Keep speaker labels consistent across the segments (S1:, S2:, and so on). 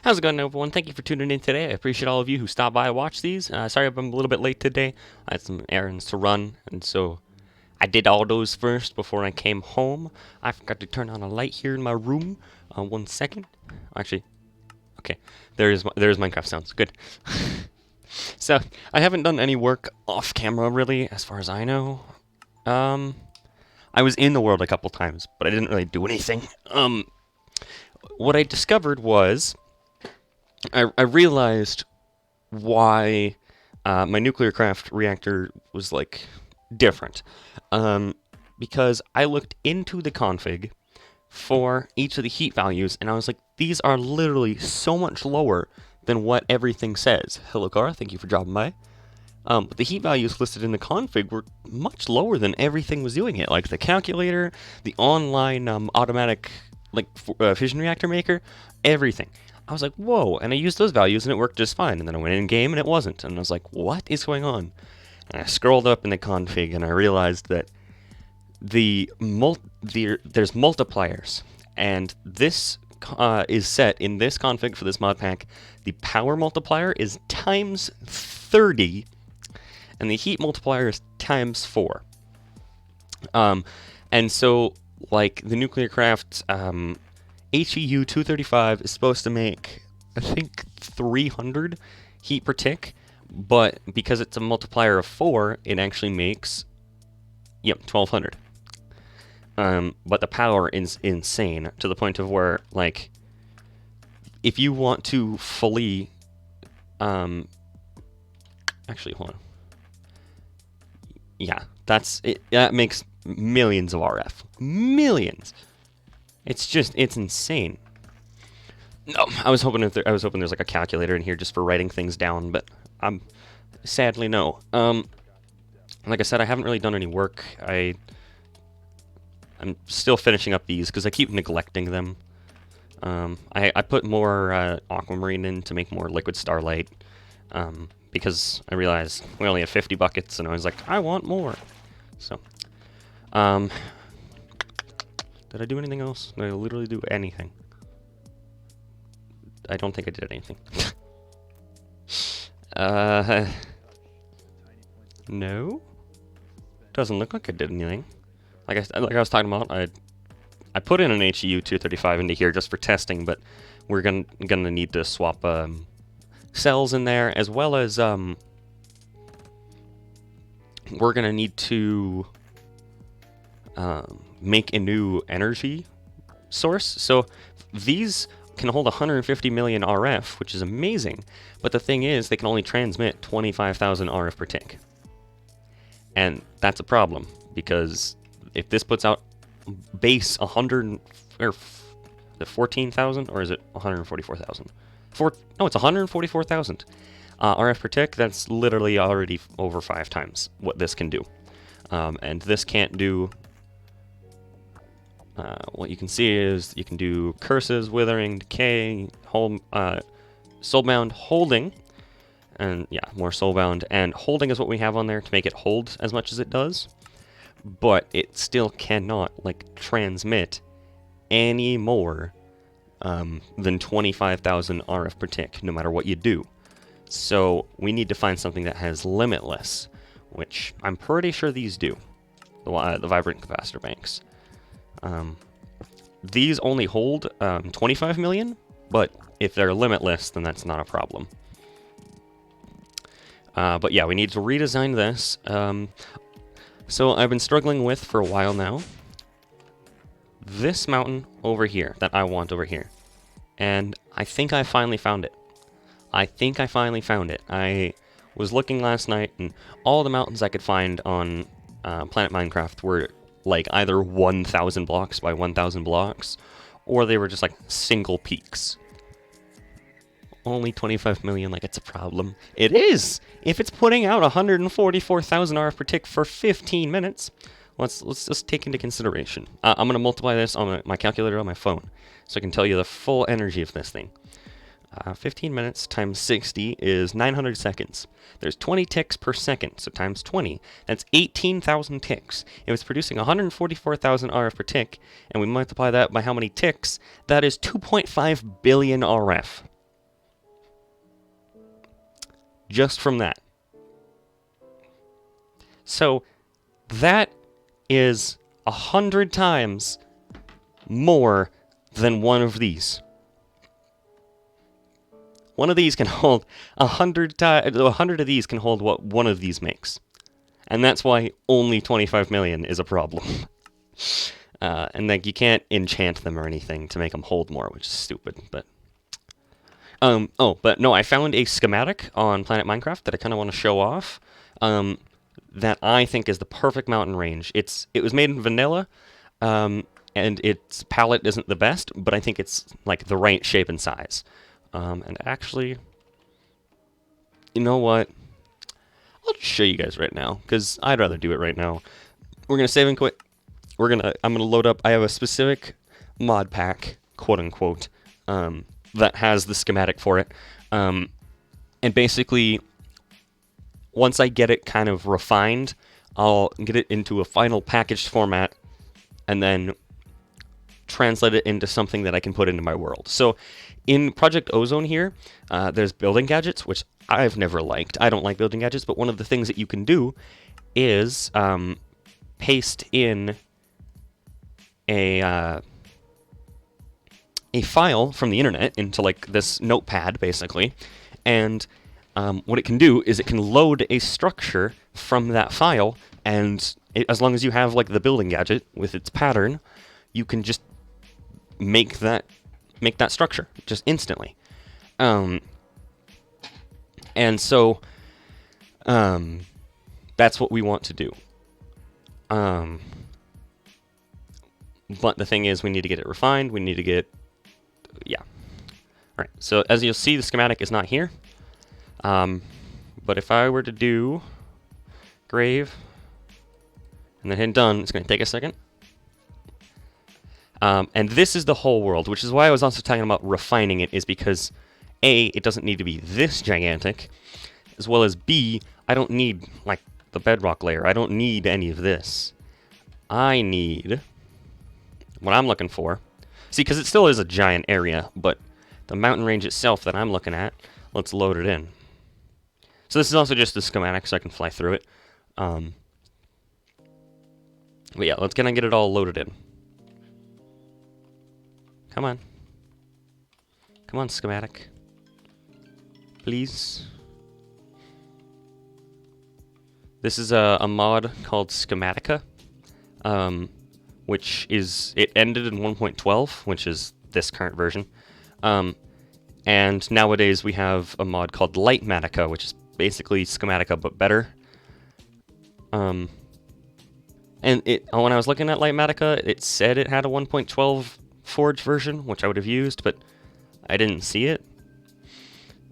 S1: How's it going, everyone? Thank you for tuning in today. I appreciate all of you who stopped by and watched these. Sorry I'm a little bit late today. I had some errands to run, and so I did all those first before I came home. I forgot to turn on a light here in my room. 1 second. Actually, okay. There's Minecraft sounds. Good. So, I haven't done any work off camera, really, as far as I know. I was in the world a couple times, but I didn't really do anything. What I discovered was I realized why my nuclear craft reactor was like different. Because I looked into the config for each of the heat values and I was like, these are literally so much lower than what everything says. Hello, Cara, thank you for dropping by. But the heat values listed in the config were much lower than everything was doing it. Like the calculator, the online automatic fission reactor maker, everything. I was like, whoa, and I used those values and it worked just fine. And then I went in game and it wasn't. And I was like, what is going on? And I scrolled up in the config and I realized that there's multipliers. And this is set in this config for this mod pack. The power multiplier is times 30 and the heat multiplier is times 4. And so, like, the nuclear craft HEU 235 is supposed to make, I think, 300 heat per tick, but because it's a multiplier of 4, it actually makes, 1200. But the power is insane, to the point of where, like, if you want to fully, actually, hold on. Yeah, that makes millions of RF. Millions! It's insane. No, I was hoping there's like a calculator in here just for writing things down, but sadly no. Like I said, I haven't really done any work. I'm still finishing up these because I keep neglecting them. I put more aquamarine in to make more liquid starlight, because I realized we only have 50 buckets, and I was like, I want more. So, did I do anything else? Did I literally do anything? I don't think I did anything. No? Doesn't look like I did anything. Like I was talking about, I put in an HEU 235 into here just for testing, but we're gonna need to swap cells in there, as well as we're gonna need to make a new energy source. So these can hold 150 million RF, which is amazing. But the thing is, they can only transmit 25,000 RF per tick. And that's a problem, because if this puts out base 100 or 14,000, or is it 144,000? No, it's 144,000 RF per tick. That's literally already over 5 times what this can do. And this can't do. What you can see is you can do curses, withering, decay, soulbound, holding, and yeah, more soulbound. And holding is what we have on there to make it hold as much as it does, but it still cannot transmit any more than 25,000 RF per tick, no matter what you do. So we need to find something that has limitless, which I'm pretty sure these do. The vibrant capacitor banks. These only hold 25 million, but if they're limitless, then that's not a problem. But yeah, we need to redesign this. So I've been struggling with for a while now this mountain over here that I want over here. And I think I finally found it. I was looking last night, and all the mountains I could find on Planet Minecraft were like either 1,000 blocks by 1,000 blocks, or they were just like single peaks. Only 25 million, like it's a problem. It is! If it's putting out 144,000 RF per tick for 15 minutes, let's just take into consideration. I'm going to multiply this on my calculator on my phone, so I can tell you the full energy of this thing. 15 minutes times 60 is 900 seconds. There's 20 ticks per second, so times 20. That's 18,000 ticks. If it's producing 144,000 RF per tick, and we multiply that by how many ticks, that is 2.5 billion RF. just from that. So that is 100 times more than one of these. One of these can hold 100 times. 100 of these can hold what one of these makes, and that's why only 25 million is a problem. And like you can't enchant them or anything to make them hold more, which is stupid. But but no, I found a schematic on Planet Minecraft that I kind of want to show off. That I think is the perfect mountain range. It was made in vanilla, and its palette isn't the best, but I think it's like the right shape and size. And actually, you know what? I'll just show you guys right now, because I'd rather do it right now. We're gonna save and quit. I'm gonna load up. I have a specific mod pack, quote unquote, that has the schematic for it. And basically, once I get it kind of refined, I'll get it into a final packaged format, and then translate it into something that I can put into my world. So in Project Ozone here, there's building gadgets, which I've never liked. I don't like building gadgets, but one of the things that you can do is paste in a file from the internet into like this notepad, basically, and what it can do is it can load a structure from that file, and as long as you have like the building gadget with its pattern, you can just make that structure just instantly. And so that's what we want to do. But the thing is, we need to get it refined. We need to get, yeah. All right. So as you'll see, the schematic is not here. But if I were to do grave and then hit done, it's going to take a second. And this is the whole world, which is why I was also talking about refining it, is because A, it doesn't need to be this gigantic, as well as B, I don't need like the bedrock layer. I don't need any of this. I need what I'm looking for. See, because it still is a giant area, but the mountain range itself that I'm looking at, let's load it in. So this is also just the schematic, so I can fly through it. But yeah, let's kind of get it all loaded in. Come on. Come on, schematic. Please. This is a mod called Schematica, which is, it ended in 1.12, which is this current version. And nowadays we have a mod called Lightmatica, which is basically Schematica but better. And when I was looking at Lightmatica, it said it had a 1.12 Forge version, which I would have used, but I didn't see it.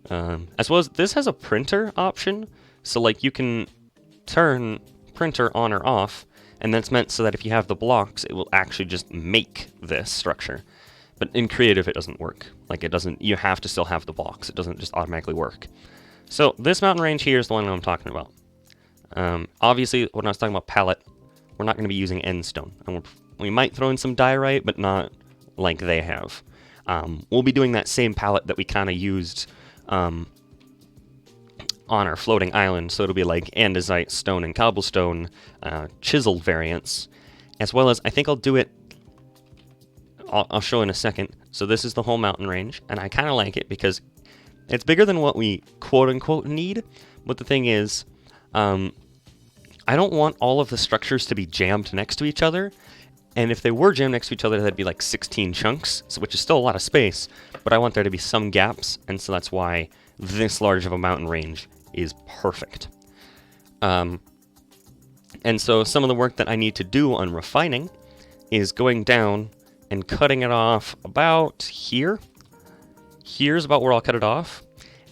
S1: As well as this has a printer option, so like you can turn printer on or off, and that's meant so that if you have the blocks, it will actually just make this structure. But in creative, it doesn't work. Like it doesn't. You have to still have the blocks. It doesn't just automatically work. So this mountain range here is the one I'm talking about. Obviously, when I was talking about palette, we're not going to be using end stone. And we might throw in some diorite, but not like they have. We'll be doing that same palette that we kind of used on our floating island, so it'll be like andesite, stone, and cobblestone chiseled variants, as well as I think I'll do it. I'll show in a second. So this is the whole mountain range, and I kind of like it because it's bigger than what we quote-unquote need, but the thing is, I don't want all of the structures to be jammed next to each other, and if they were jammed next to each other, that'd be like 16 chunks, which is still a lot of space, but I want there to be some gaps, and so that's why this large of a mountain range is perfect. And so some of the work that I need to do on refining is going down and cutting it off about here. Here's about where I'll cut it off,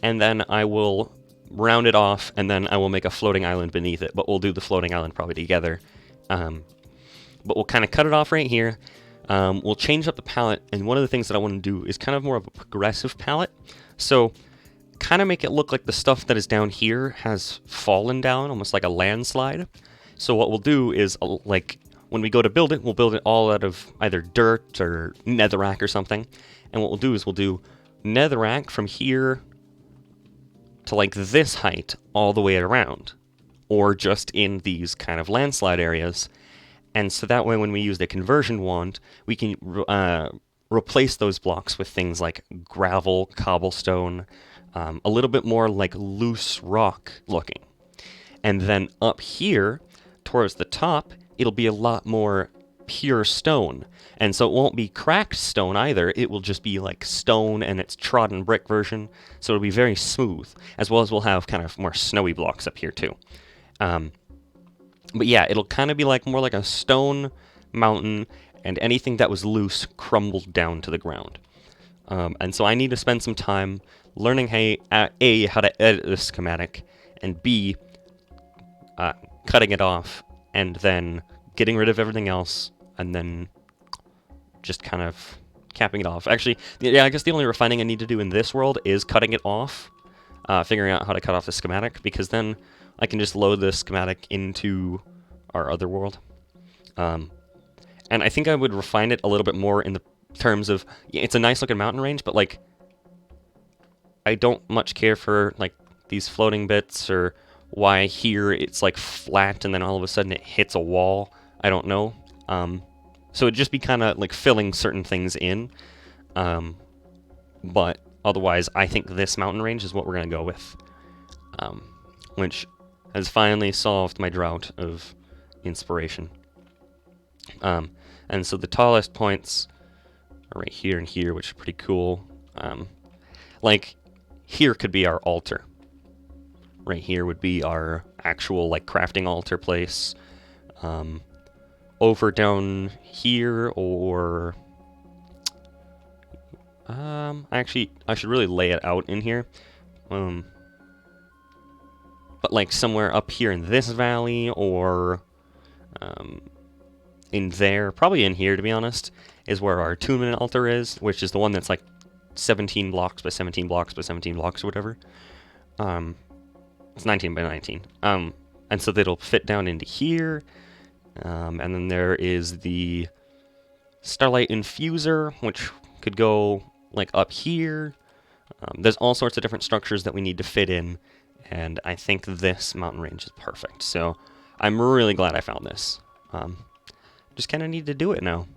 S1: and then I will round it off, and then I will make a floating island beneath it, but we'll do the floating island probably together. But we'll kind of cut it off right here. We'll change up the palette, and one of the things that I want to do is kind of more of a progressive palette. So kind of make it look like the stuff that is down here has fallen down, almost like a landslide. So what we'll do is, like, when we go to build it, we'll build it all out of either dirt or netherrack or something. And what we'll do is we'll do netherrack from here to like this height all the way around, or just in these kind of landslide areas. And so that way, when we use the conversion wand, we can replace those blocks with things like gravel, cobblestone, a little bit more like loose rock looking. And then up here, towards the top, it'll be a lot more pure stone. And so it won't be cracked stone either, it will just be like stone and its trodden brick version. So it'll be very smooth, as well as we'll have kind of more snowy blocks up here too. But yeah, it'll kind of be like more like a stone mountain, and anything that was loose crumbled down to the ground. And so I need to spend some time learning A, how to edit this schematic, and B, cutting it off, and then getting rid of everything else, and then just kind of capping it off. Actually, yeah, I guess the only refining I need to do in this world is cutting it off, figuring out how to cut off the schematic, because then I can just load the schematic into our other world. And I think I would refine it a little bit more in the terms of, yeah, it's a nice looking mountain range, but like, I don't much care for like these floating bits, or why here it's like flat and then all of a sudden it hits a wall. I don't know. So it'd just be kind of like filling certain things in. But otherwise, I think this mountain range is what we're going to go with. Which has finally solved my drought of inspiration. And so the tallest points are right here and here, which is pretty cool. Like, here could be our altar. Right here would be our actual, like, crafting altar place. Over down here, or... actually, I should really lay it out in here. But, like, somewhere up here in this valley, or... in there, probably in here, to be honest, is where our attunement altar is, which is the one that's, like, 17 blocks by 17 blocks by 17 blocks or whatever. It's 19 by 19. And so that'll fit down into here. And then there is the Starlight Infuser, which could go, like, up here. There's all sorts of different structures that we need to fit in, and I think this mountain range is perfect. So I'm really glad I found this. Just kind of need to do it now,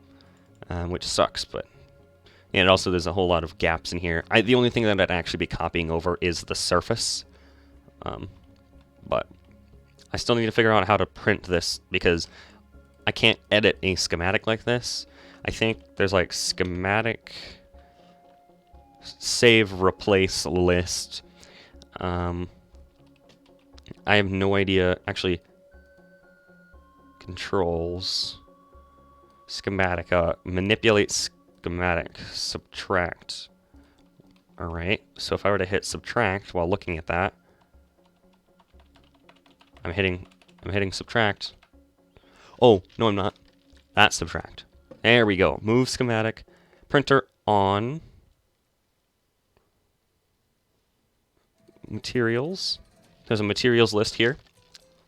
S1: which sucks, but... And also there's a whole lot of gaps in here. The only thing that I'd actually be copying over is the surface. But I still need to figure out how to print this, because I can't edit a schematic like this. I think there's like schematic, save, replace, list. I have no idea. Actually, controls, schematic, manipulate schematic, subtract. Alright, so if I were to hit subtract while looking at that, I'm hitting subtract. Oh, no I'm not. That's subtract. There we go. Move schematic. Printer on. Materials. There's a materials list here.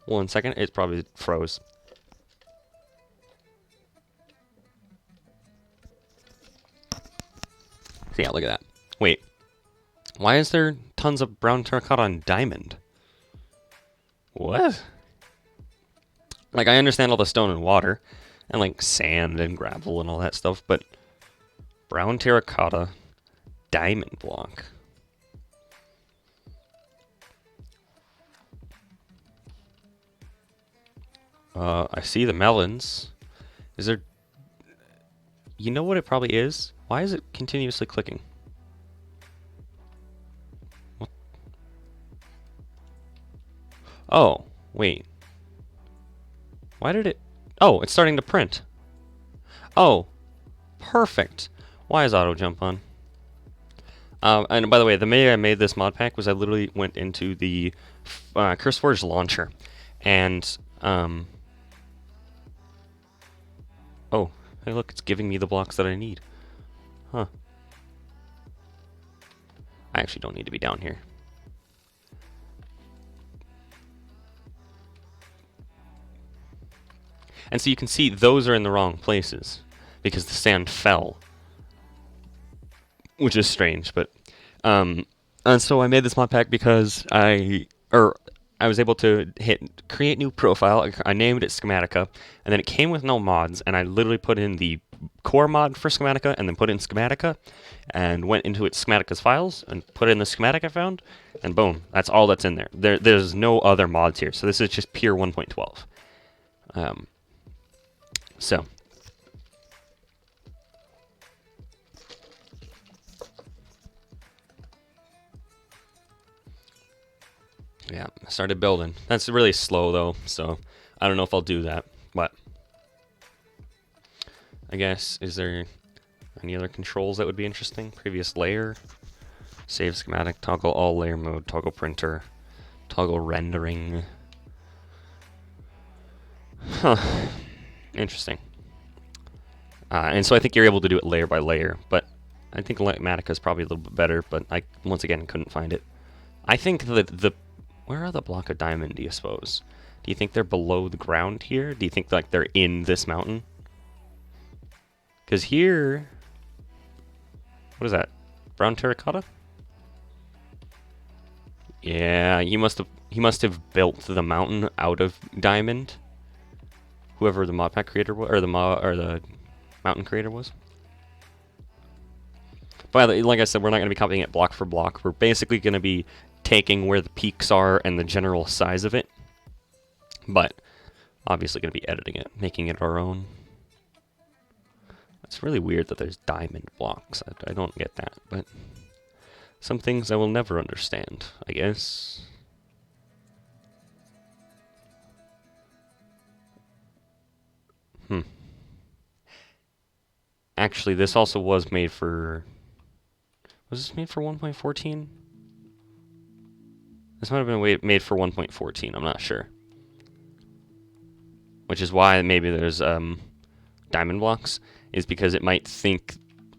S1: 1 second. It probably froze. So yeah, look at that. Wait. Why is there tons of brown terracotta and diamond? What? Like, I understand all the stone and water, and like sand and gravel and all that stuff, but brown terracotta, diamond block. I see the melons. Is there... You know what it probably is? Why is it continuously clicking? What? Oh, wait. Why did it... Oh, it's starting to print. Oh, perfect. Why is auto jump on? And by the way, the way I made this mod pack was I literally went into the CurseForge launcher, and oh, hey look, it's giving me the blocks that I need. Huh. I actually don't need to be down here. And so you can see those are in the wrong places because the sand fell, which is strange, but And so I made this mod pack because I was able to hit create new profile. I named it Schematica, and then it came with no mods, and I literally put in the core mod for Schematica, and then put in Schematica, and went into its Schematica's files, and put in the schematic I found, and boom, that's all that's in there. There's no other mods here, so this is just pure 1.12. So. Yeah, I started building. That's really slow though, so I don't know if I'll do that. But I guess, is there any other controls that would be interesting? Previous layer, save schematic, toggle all layer mode, toggle printer, toggle rendering. Huh, interesting. And so I think you're able to do it layer by layer, but I think Schematica is probably a little bit better, but I, once again, couldn't find it. I think that where are the block of diamond, do you suppose? Do you think they're below the ground here? Do you think like they're in this mountain? Because here, what is that? Brown terracotta? Yeah, he must have built the mountain out of diamond. Whoever the mod pack creator was, or the mountain creator was. But like I said, we're not going to be copying it block for block. We're basically going to be taking where the peaks are and the general size of it, but obviously going to be editing it, making it our own. It's really weird that there's diamond blocks. I don't get that, but some things I will never understand, I guess. Actually, this also was made for... Was this made for 1.14? This might have been made for 1.14, I'm not sure. Which is why maybe there's diamond blocks, is because it might think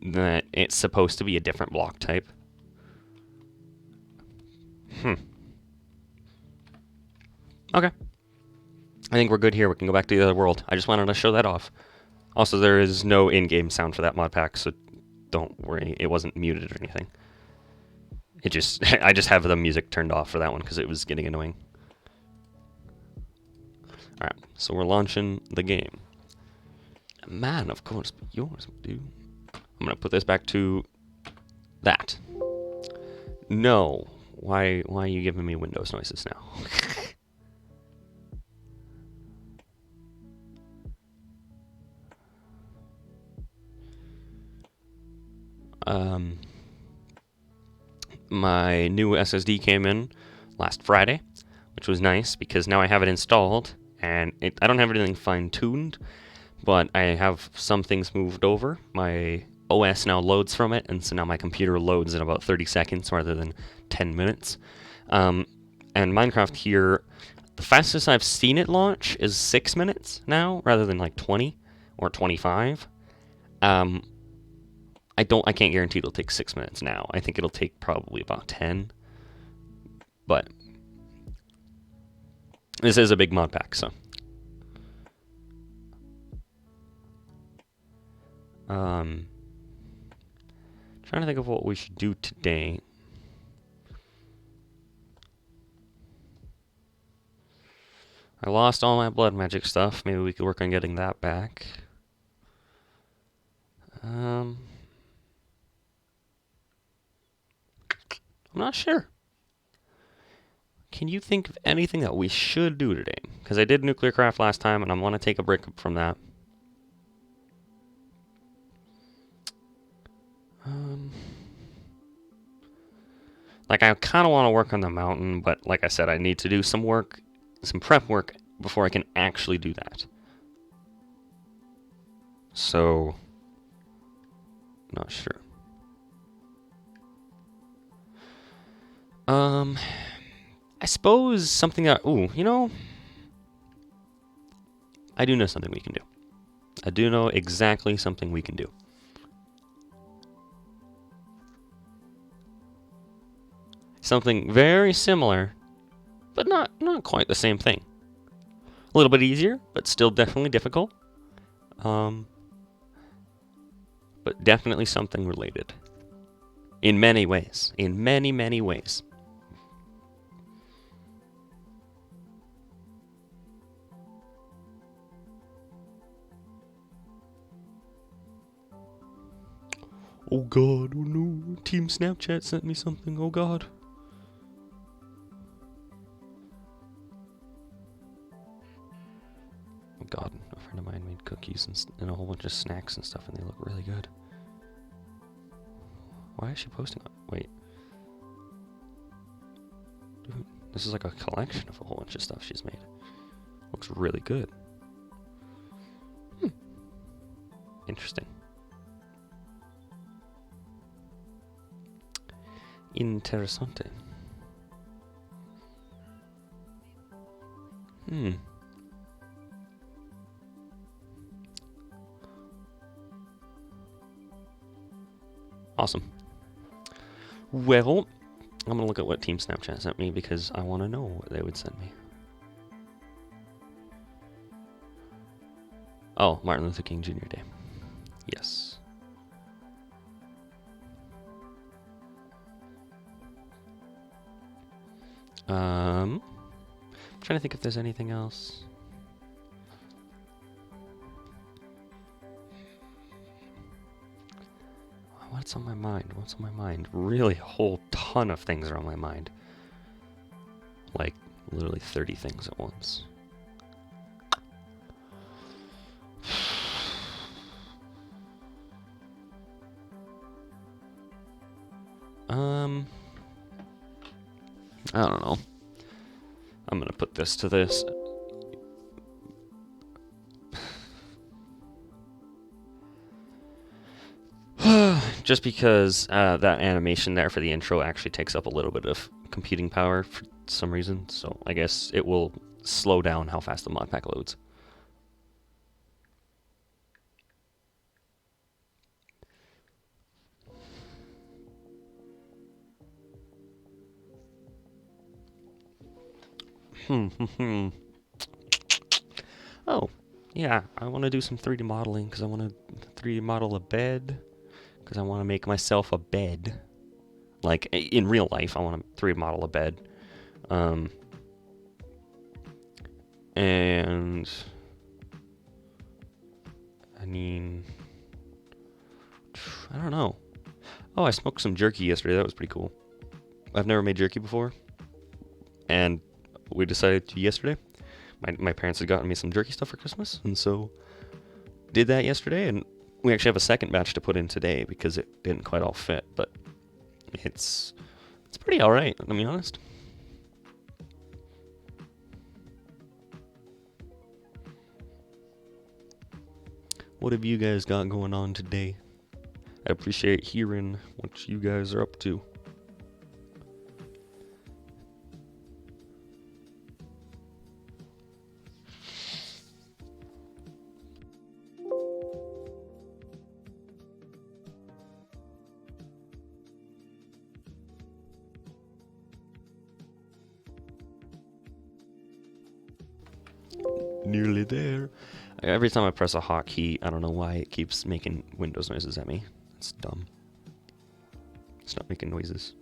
S1: that it's supposed to be a different block type. Okay. I think we're good here. We can go back to the other world. I just wanted to show that off. Also, there is no in-game sound for that mod pack, so don't worry. It wasn't muted or anything. It just... I just have the music turned off for that one because it was getting annoying. Alright, so we're launching the game. Man, of course, yours, dude. I'm gonna put this back to that. No. Why are you giving me Windows noises now? My new SSD came in last Friday, which was nice because now I have it installed, and I don't have anything fine-tuned, but I have some things moved over. My OS now loads from it, and so now my computer loads in about 30 seconds rather than 10 minutes. And Minecraft here, the fastest I've seen it launch is 6 minutes now, rather than like 20 or 25. I can't guarantee it'll take 6 minutes now. I think it'll take probably about 10. But this is a big mod pack, so. Trying to think of what we should do today. I lost all my blood magic stuff. Maybe we could work on getting that back. I'm not sure. Can you think of anything that we should do today? Because I did nuclear craft last time, and I want to take a break from that. Like, I kind of want to work on the mountain, but like I said, I need to do some work, some prep work, before I can actually do that. So, not sure. I suppose something that... Ooh, you know... I do know something we can do. I do know exactly something we can do. Something very similar, but not quite the same thing. A little bit easier, but still definitely difficult. But definitely something related. In many ways. In many, many ways. Oh god, oh no. Team Snapchat sent me something, oh god. Oh god, a friend of mine made cookies and a whole bunch of snacks and stuff, and they look really good. Why is she posting it? Wait. Dude, this is like a collection of a whole bunch of stuff she's made. Looks really good. Interesting. Interessante. Awesome. Well, I'm gonna look at what Team Snapchat sent me because I want to know what they would send me. Oh, Martin Luther King Jr. Day. Yes. I'm trying to think if there's anything else. What's on my mind? What's on my mind? Really, a whole ton of things are on my mind. Like, literally 30 things at once. I don't know. I'm gonna put this to this. Just because that animation there for the intro actually takes up a little bit of computing power for some reason, so I guess it will slow down how fast the mod pack loads. Oh, yeah, I want to do some 3D modeling because I want to 3D model a bed because I want to make myself a bed. Like, in real life, I want to 3D model a bed. And I mean, I don't know. Oh, I smoked some jerky yesterday. That was pretty cool. I've never made jerky before, and we decided to yesterday. My parents had gotten me some jerky stuff for Christmas, and so did that yesterday, and we actually have a second batch to put in today because it didn't quite all fit, but it's pretty alright, to be honest. What have you guys got going on today? I appreciate hearing what you guys are up to. Nearly there. Every time I press a hotkey, I don't know why it keeps making Windows noises at me. It's dumb. It's not making noises.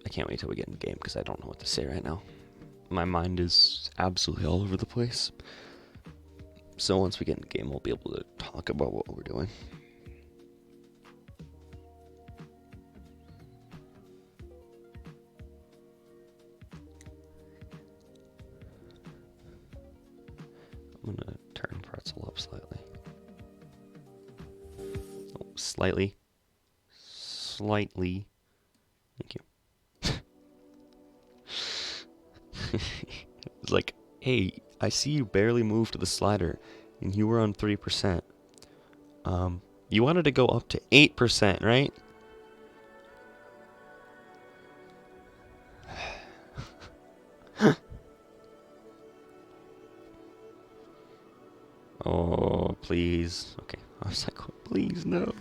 S1: I can't wait till we get in the game because I don't know what to say right now. My mind is absolutely all over the place. So once we get in the game, we'll be able to talk about what we're doing. I'm gonna turn pretzel up slightly. Oh, slightly. Slightly. Thank you. It's like, hey, I see you barely moved to the slider, and you were on 3%. You wanted to go up to 8%, right? Oh, please. Okay. I was like, oh, please, no.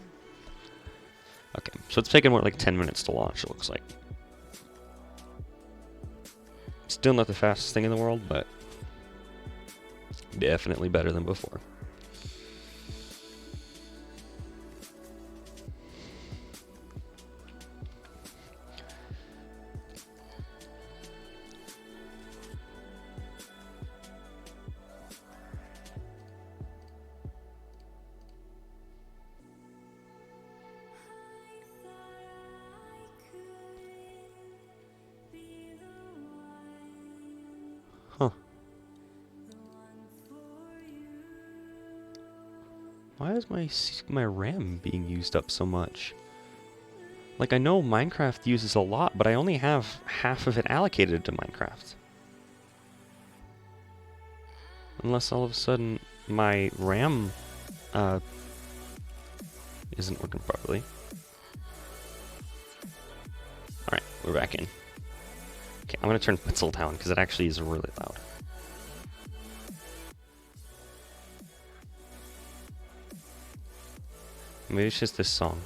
S1: Okay, so it's taken more like 10 minutes to launch, it looks like. Still not the fastest thing in the world, but definitely better than before. Huh. Why is my RAM being used up so much? Like, I know Minecraft uses a lot, but I only have half of it allocated to Minecraft. Unless all of a sudden my RAM isn't working properly. Alright, we're back in. Okay, I'm gonna turn Pixel down because it actually is really loud. Maybe it's just this song.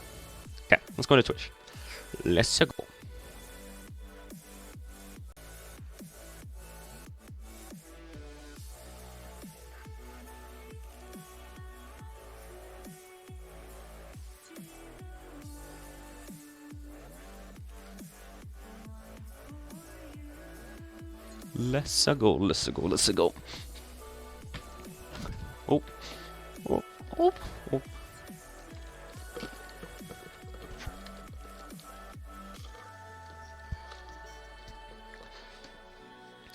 S1: Okay, let's go to Twitch. Let's go. Let's go, let's go, let's go. Oh, oh, oh, oh.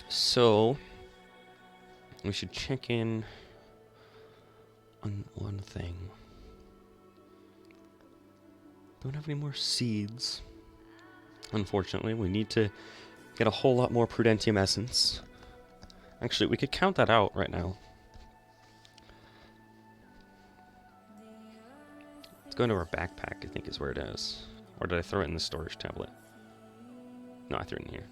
S1: So, we should check in on one thing. Don't have any more seeds. Unfortunately, we need to get a whole lot more Prudentium Essence. Actually, we could count that out right now. Let's go into our backpack, I think is where it is. Or did I throw it in the storage tablet? No, I threw it in here.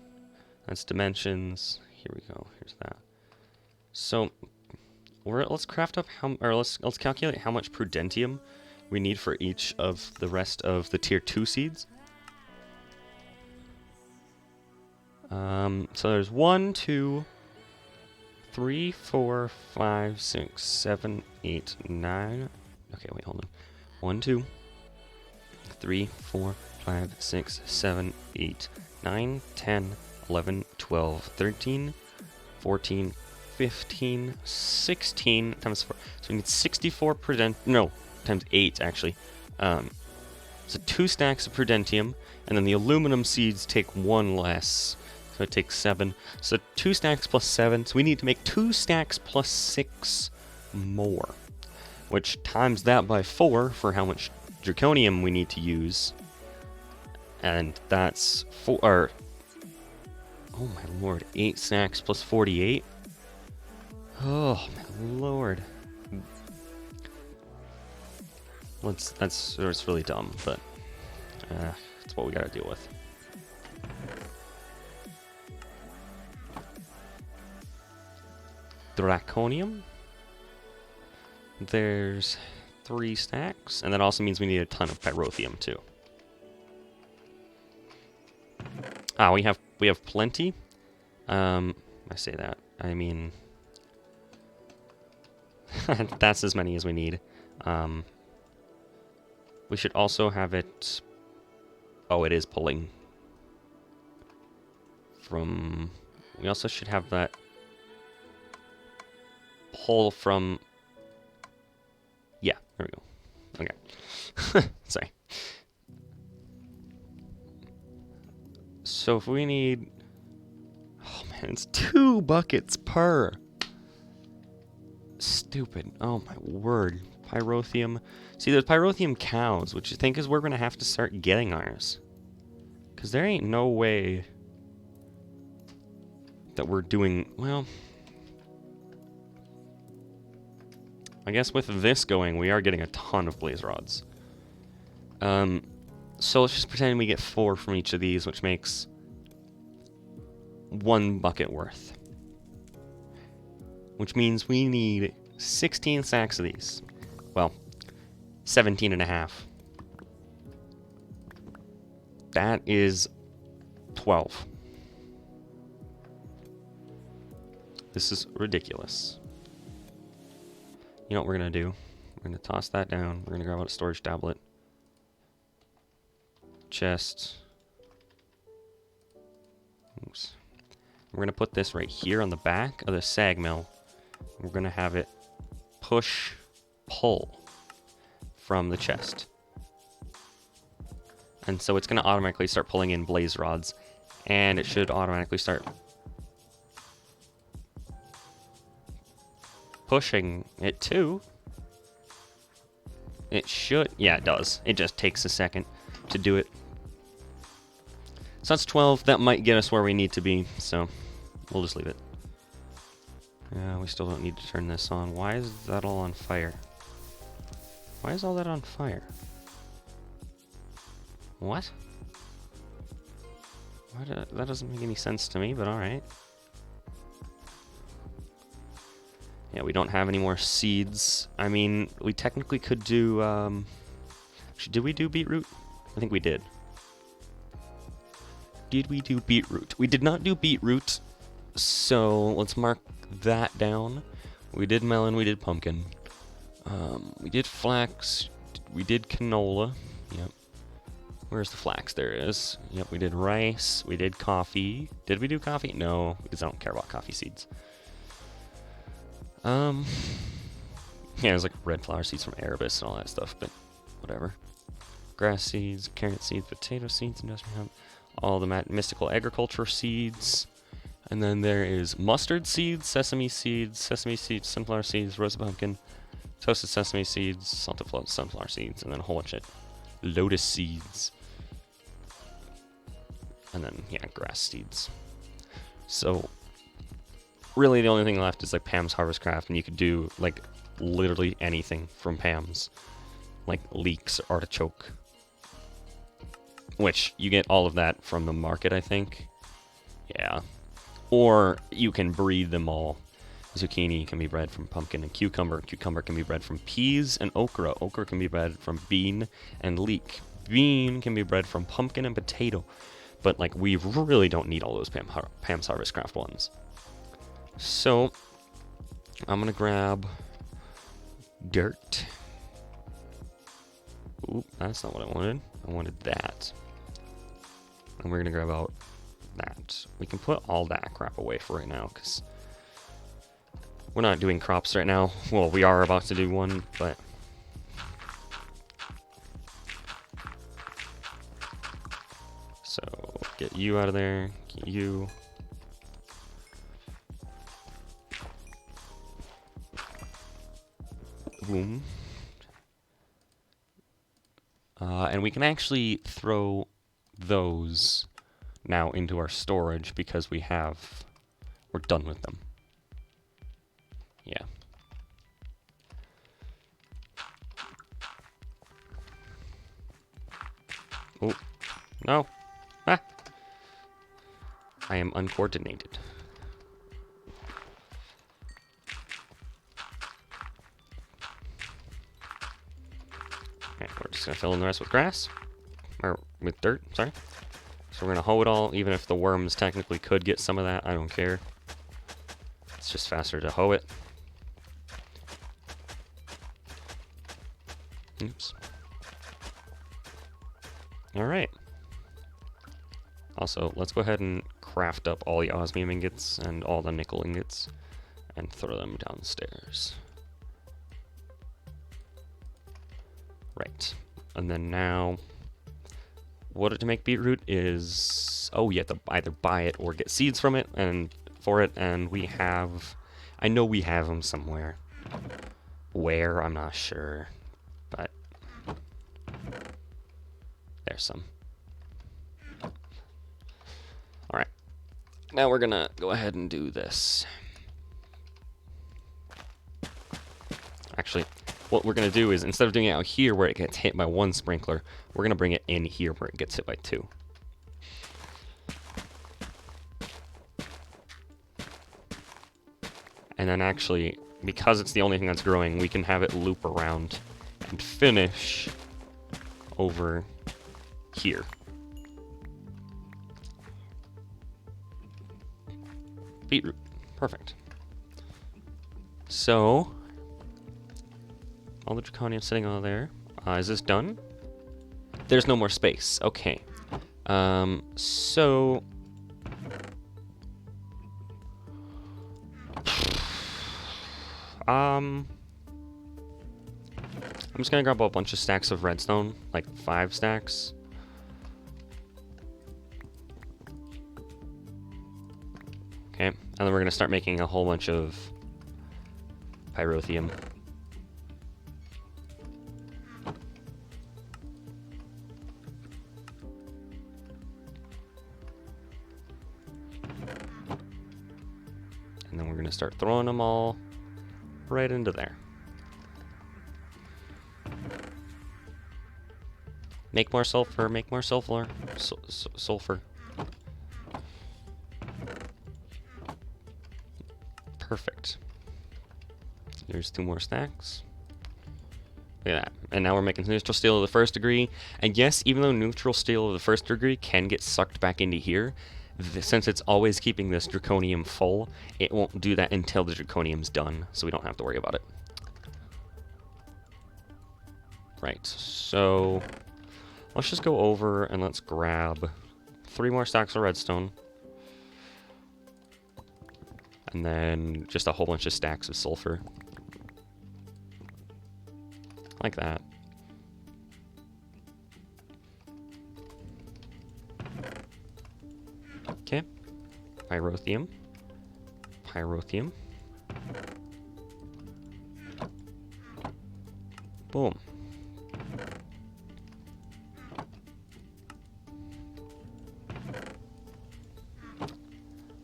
S1: That's dimensions. Here we go. Here's that. So, let's craft up let's calculate how much Prudentium we need for each of the rest of the tier 2 seeds. So there's 1, 2, 3, 4, 5, 6, 7, 8, 9. Okay, wait, hold on. 1, 2, 3, 4, 5, 6, 7, 8, 9, 10, 11, 12, 13, 14, 15, 16 times 4. So we need 64 no, times 8 actually. So 2 stacks of Prudentium, and then the aluminum seeds take 1 less. So it takes 7. So 2 stacks plus 7. So we need to make 2 stacks plus 6 more. Which times that by 4 for how much Draconium we need to use. And that's 4. Oh my lord, 8 stacks plus 48. Oh my lord. That's really dumb, but it's what we gotta deal with. Draconium. There's 3 stacks, and that also means we need a ton of Pyrotheum too. Ah, we have plenty. I say that. I mean, that's as many as we need. We should also have it. Oh, it is pulling from. We also should have that pull from. Yeah, there we go. Okay. Sorry. So if we need. Oh man, it's 2 buckets per. Stupid. Oh my word. Pyrotheum. See, there's Pyrotheum cows, which I think is where we're gonna have to start getting ours. Because there ain't no way that we're doing. Well. I guess with this going, we are getting a ton of blaze rods. So let's just pretend we get 4 from each of these, which makes 1 bucket worth. Which means we need 16 sacks of these. Well, 17 and a half. That is 12. This is ridiculous. You know what we're going to do? We're going to toss that down. We're going to grab out a storage tablet. Chest. Oops. We're going to put this right here on the back of the sag mill. We're going to have it push, pull from the chest. And so it's going to automatically start pulling in blaze rods. And it should automatically start pushing it too. It should. Yeah, it does. It just takes a second to do it. So that's 12. That might get us where we need to be. So we'll just leave it. Yeah, we still don't need to turn this on. Why is that all on fire? Why is all that on fire? What? That doesn't make any sense to me, but alright. Yeah, we don't have any more seeds. I mean, we technically could do, did we do beetroot? I think we did. Did we do beetroot? We did not do beetroot, so let's mark that down. We did melon, we did pumpkin. We did flax, we did canola. Yep. Where's the flax? There it is. Yep, we did rice, we did coffee. Did we do coffee? No, because I don't care about coffee seeds. Yeah, there's like red flower seeds from Erebus and all that stuff, but whatever. Grass seeds, carrot seeds, potato seeds, industrial hemp, all the mystical agriculture seeds. And then there is mustard seeds, sesame seeds, sunflower seeds, roasted pumpkin, toasted sesame seeds, salted sunflower seeds, and then a whole bunch of lotus seeds. And then, yeah, grass seeds. So really the only thing left is like Pam's Harvest Craft, and you could do like literally anything from Pam's, like leeks, artichoke, which you get all of that from the market, I think. Yeah, or you can breed them all. Zucchini can be bred from pumpkin and cucumber. Cucumber can be bred from peas and okra. Okra can be bred from bean and leek. Bean can be bred from pumpkin and potato. But like, we really don't need all those Pam's Harvest Craft ones. So I'm gonna grab dirt. Oop, that's not what I wanted. I wanted that. And we're gonna grab out that. We can put all that crap away for right now, because we're not doing crops right now. Well, we are about to do one, but so get you out of there. Get you. Boom. And we can actually throw those now into our storage because we're done with them. Yeah. Oh, no. Ah. I am uncoordinated. Okay, we're just gonna fill in the rest with grass. Or with dirt, sorry. So we're gonna hoe it all, even if the worms technically could get some of that, I don't care. It's just faster to hoe it. Oops. Alright. Also, let's go ahead and craft up all the osmium ingots and all the nickel ingots and throw them downstairs. Right. And then now, what to make beetroot is, oh, you have to either buy it or get seeds from it and we have, I know we have them somewhere. Where, I'm not sure, but there's some. Alright, now we're gonna go ahead and do this. Actually, what we're going to do is, instead of doing it out here where it gets hit by one sprinkler, we're going to bring it in here where it gets hit by two. And then actually, because it's the only thing that's growing, we can have it loop around and finish over here. Beetroot. Perfect. So, all the draconium sitting on there. Is this done? There's no more space. Okay. So... I'm just gonna grab a bunch of stacks of redstone, like 5 stacks. Okay, and then we're gonna start making a whole bunch of pyrotheum. And then we're gonna start throwing them all right into there. Make more sulfur, make more sulfur. Sulfur. Perfect. Here's 2 more stacks. Look at that. And now we're making neutral steel of the 1st degree. And yes, even though neutral steel of the 1st degree can get sucked back into here, since it's always keeping this draconium full, it won't do that until the draconium's done, so we don't have to worry about it. Right, so let's just go over and let's grab 3 more stacks of redstone. And then just a whole bunch of stacks of sulfur. Like that. Okay. Pyrotheum. Pyrotheum. Boom.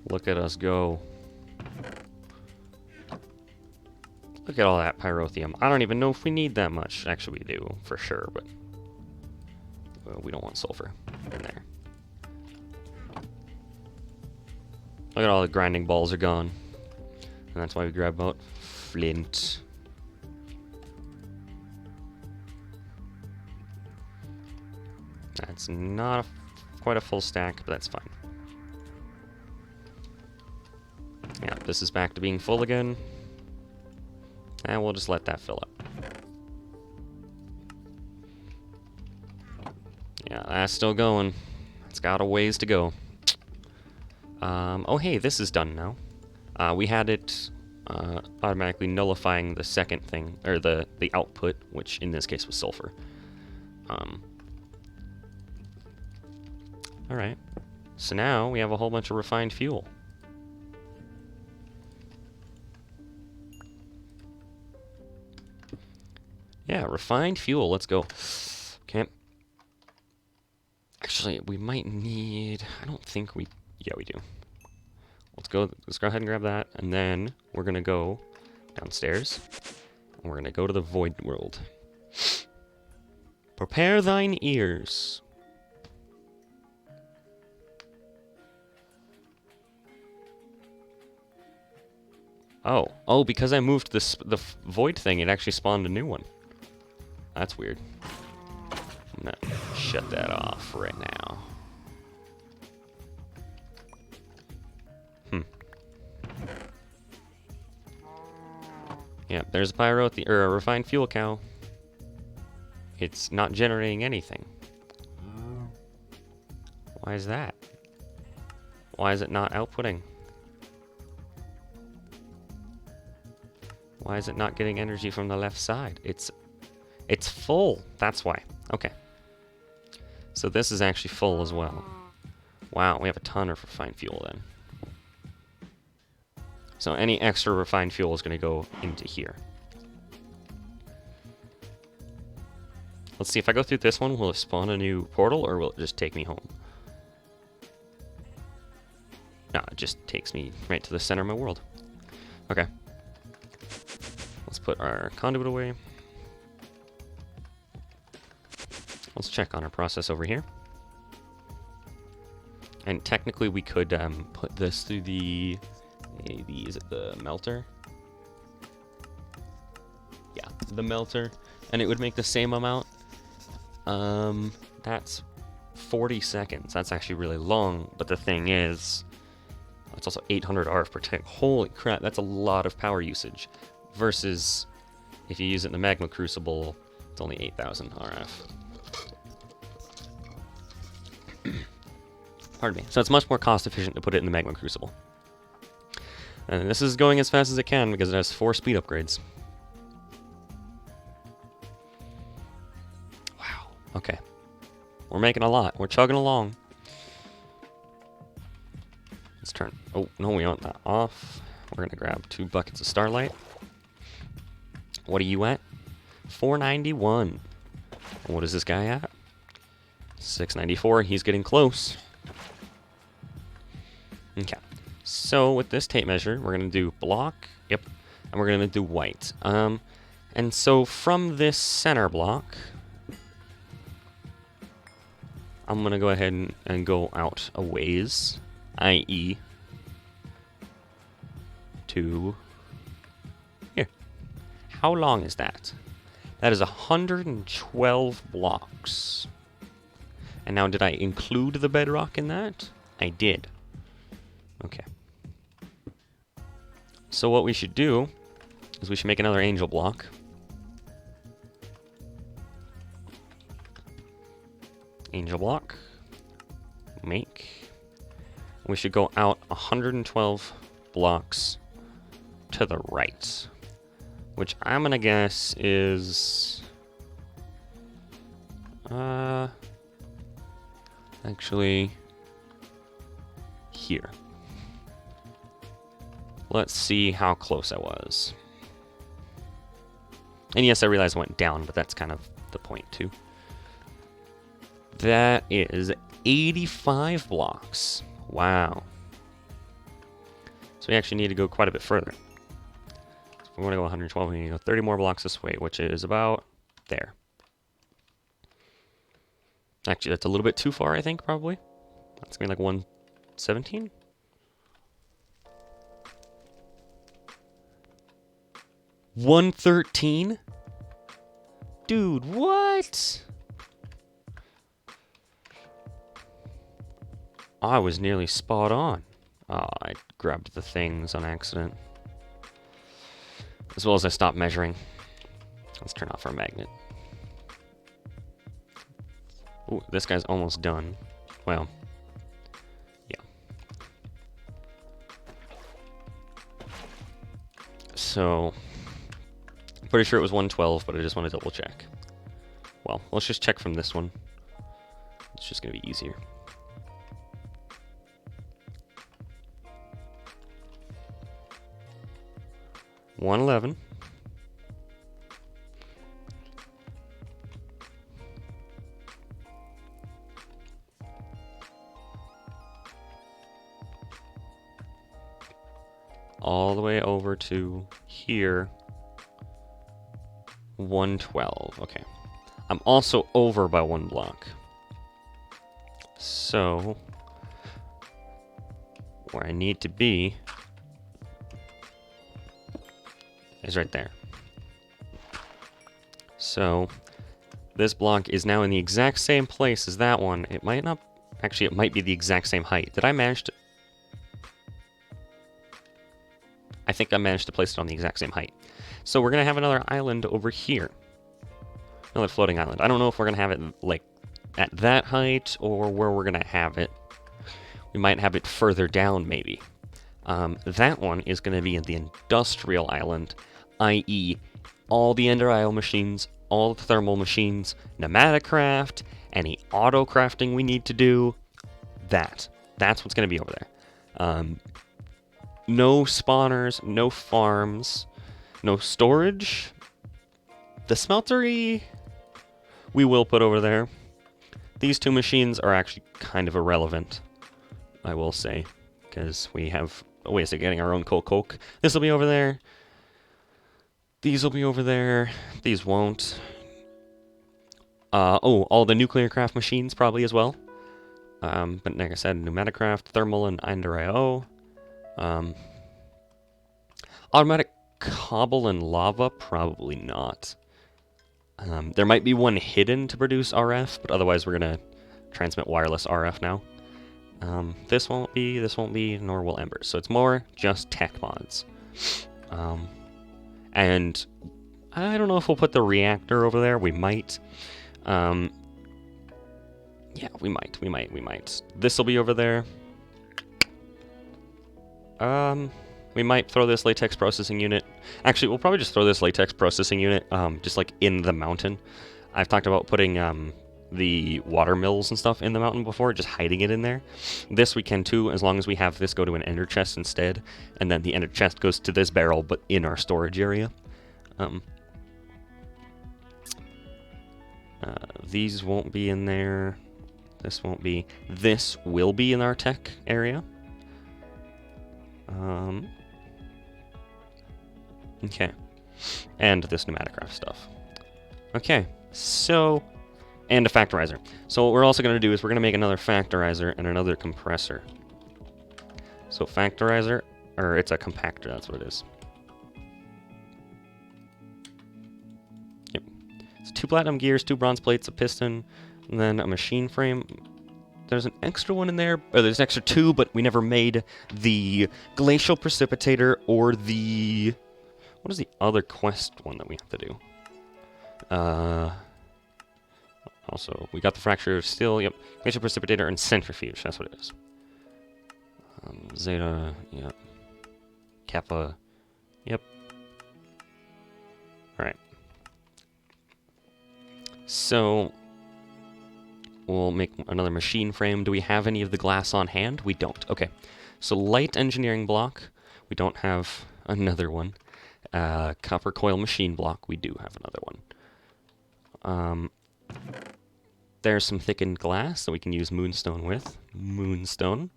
S1: Look at us go. Look at all that pyrotheum. I don't even know if we need that much. Actually, we do, for sure, but we don't want sulfur in there. Look at all the grinding balls are gone. And that's why we grab out flint. That's not quite a full stack, but that's fine. Yeah, this is back to being full again. And we'll just let that fill up. Yeah, that's still going. It's got a ways to go. Oh hey, this is done now. We had it automatically nullifying the second thing, or the output, which in this case was sulfur. Alright. So now we have a whole bunch of refined fuel. Yeah, refined fuel. Let's go. Okay. Actually, we might need... I don't think we... Yeah, we do. Let's go ahead and grab that, and then we're going to go downstairs, and we're going to go to the Void World. Prepare thine ears. Oh, because I moved the Void thing, it actually spawned a new one. That's weird. I'm gonna shut that off right now. Yeah, there's a refined fuel cow. It's not generating anything. Why is that? Why is it not outputting? Why is it not getting energy from the left side? It's full. That's why. Okay. So this is actually full as well. Wow, we have a ton of refined fuel then. So any extra refined fuel is going to go into here. Let's see, if I go through this one, will it spawn a new portal, or will it just take me home? No, it just takes me right to the center of my world. Okay. Let's put our conduit away. Let's check on our process over here. And technically we could put this through the, maybe, is it the melter? Yeah, the melter. And it would make the same amount. That's 40 seconds. That's actually really long, but the thing is, it's also 800 RF per tick. Holy crap, that's a lot of power usage. Versus, if you use it in the magma crucible, it's only 8,000 RF. Pardon me. So it's much more cost efficient to put it in the magma crucible. And this is going as fast as it can because it has 4 speed upgrades. Wow. Okay. We're making a lot. We're chugging along. Let's turn... Oh, no, we want that off. We're going to grab 2 buckets of starlight. What are you at? 491. What is this guy at? 694. He's getting close. Okay. So with this tape measure, we're going to do block. Yep. And we're going to do white. And so from this center block, I'm going to go ahead and go out a ways, i.e. to here. How long is that? That is 112 blocks. And now, did I include the bedrock in that? I did. Okay. So what we should do is we should make another angel block. Angel block. Make. We should go out 112 blocks to the right. Which I'm gonna guess is... actually... here. Let's see how close I was. And yes, I realize I went down, but that's kind of the point too. That is 85 blocks. Wow. So we actually need to go quite a bit further. So if we want to go 112, we need to go 30 more blocks this way, which is about there. Actually, that's a little bit too far, I think, probably. That's going to be like 117? $113? Dude, what? I was nearly spot on. Oh, I grabbed the things on accident. As well as I stopped measuring. Let's turn off our magnet. Ooh, this guy's almost done. Well, yeah. So, I'm pretty sure it was 112, but I just want to double check. Well, let's just check from this one. It's just going to be easier. $111. All the way over to here. 112. Okay. I'm also over by 1 block. So, where I need to be is right there. So, this block is now in the exact same place as that one. It might not... Actually, it might be the exact same height. Did I manage to... I think I managed to place it on the exact same height. So we're going to have another island over here. Another floating island. I don't know if we're going to have it, like, at that height or where we're going to have it. We might have it further down, maybe. That one is going to be in the industrial island, i.e. all the Ender IO machines, all the thermal machines, pneumaticraft, any auto crafting we need to do. That's what's going to be over there. No spawners, no farms, no storage. The smeltery we will put over there. These 2 machines are actually kind of irrelevant, I will say, because we have ways of getting our own coke. This will be over there. These will be over there. These won't. All the nuclear craft machines probably as well. But like I said, pneumaticraft, thermal, and Ender IO. Automatic cobble and lava, probably not. There might be one hidden to produce RF, but otherwise we're gonna transmit wireless RF now. This won't be, nor will Ember. So it's more just tech mods. And I don't know if we'll put the reactor over there. We might. Yeah, we might. This will be over there. We might throw this latex processing unit. Actually, we'll probably just throw this latex processing unit, just like in the mountain. I've talked about putting the water mills and stuff in the mountain before, just hiding it in there. This we can too, as long as we have this go to an ender chest instead, and then the ender chest goes to this barrel, but in our storage area. These won't be in there. This won't be. This will be in our tech area. Okay. And this pneumaticraft stuff. Okay, so... And a factorizer. So what we're also going to do is we're going to make another factorizer and another compressor. So factorizer, or it's a compactor, that's what it is. Yep. It's 2 platinum gears, 2 bronze plates, a piston, and then a machine frame. There's an extra one in there, or there's an extra 2, but we never made the glacial precipitator or the... What is the other quest one that we have to do? Also, we got the fracture of steel, yep. Glacial precipitator and centrifuge, that's what it is. Zeta, yep. Kappa, yep. Alright. So, we'll make another machine frame. Do we have any of the glass on hand? We don't. Okay. So, light engineering block. We don't have another one. Copper coil machine block. We do have another one. There's some thickened glass that we can use moonstone with. Moonstone.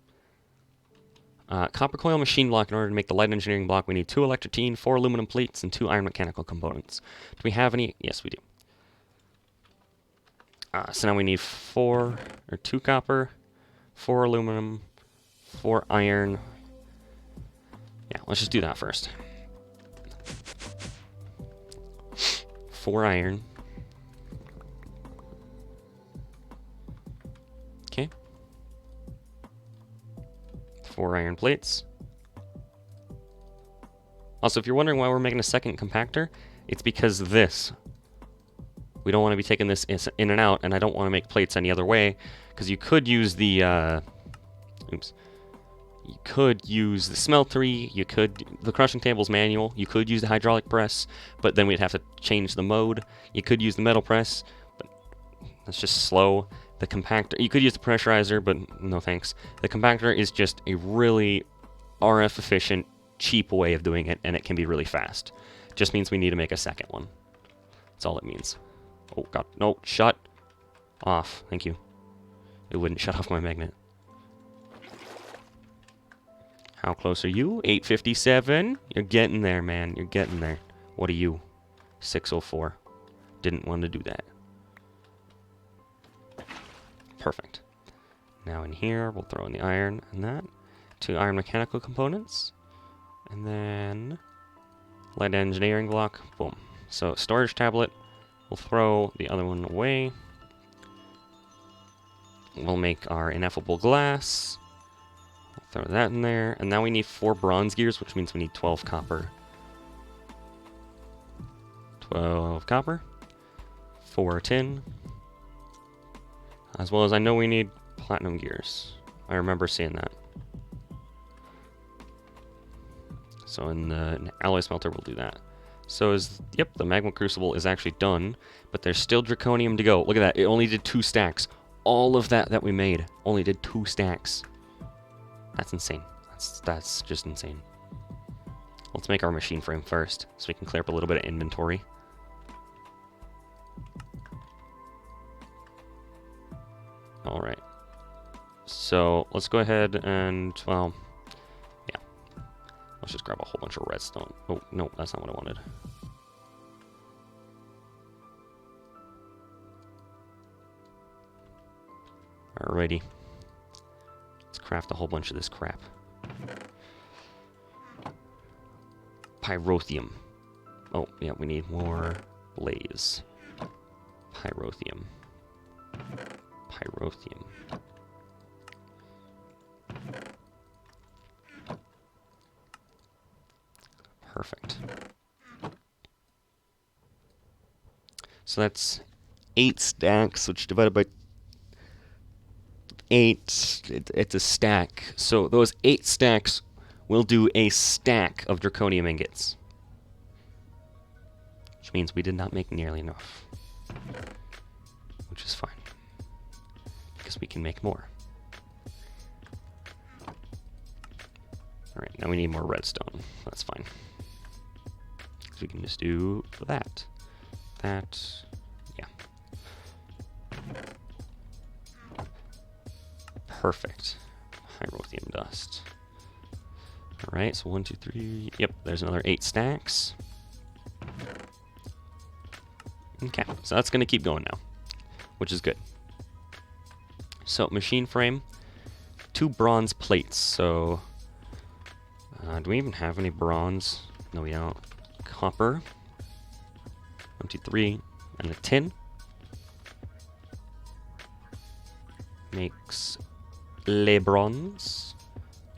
S1: Copper coil machine block. In order to make the light engineering block, we need 2 electrotine, 4 aluminum plates, and 2 iron mechanical components. Do we have any? Yes, we do. So now we need 2 copper, 4 aluminum, 4 iron. Yeah, let's just do that first. 4 iron. Okay. 4 iron plates. Also, if you're wondering why we're making a second compactor, it's because this. We don't want to be taking this in and out, and I don't want to make plates any other way, because you could use the, You could use the smeltery, the crushing table's manual, you could use the hydraulic press, but then we'd have to change the mode. You could use the metal press, but that's just slow. The compactor, you could use the pressurizer, but no thanks. The compactor is just a really RF efficient, cheap way of doing it, and it can be really fast. Just means we need to make a second one. That's all it means. Oh god, no, shut off. Thank you. It wouldn't shut off my magnet. How close are you? 857? You're getting there, man. You're getting there. What are you? 604. Didn't want to do that. Perfect. Now in here, we'll throw in the iron and that. 2 iron mechanical components. And then light engineering block. Boom. So storage tablet. We'll throw the other one away. We'll make our ineffable glass. We'll throw that in there. And now we need 4 bronze gears, which means we need 12 copper. 12 copper. 4 tin. As well as I know we need platinum gears. I remember seeing that. So in the alloy smelter, we'll do that. So yep, the magma crucible is actually done, but there's still draconium to go. Look at that, it only did 2 stacks. All of that we made only did 2 stacks. That's insane. That's just insane. Let's make our machine frame first, so we can clear up a little bit of inventory. Alright. So, let's go ahead and, well, yeah. Let's just grab a whole bunch of redstone. Oh, no, that's not what I wanted. Alrighty. Let's craft a whole bunch of this crap. Pyrotheum. Oh, yeah, we need more blaze. Pyrotheum. Pyrotheum. Perfect. So that's 8 stacks, which divided by 8, it's a stack. So those 8 stacks will do a stack of draconium ingots. Which means we did not make nearly enough. Which is fine. Because we can make more. Alright, now we need more redstone. That's fine. So we can just do that. That. Yeah. Perfect. Pyrotheum dust. Alright, so 1, 2, 3. Yep, there's another 8 stacks. Okay, so that's going to keep going now, which is good. So, machine frame. 2 bronze plates. So, do we even have any bronze? No, we don't. Copper. 1, 2, 3. And a tin. Makes le bronze.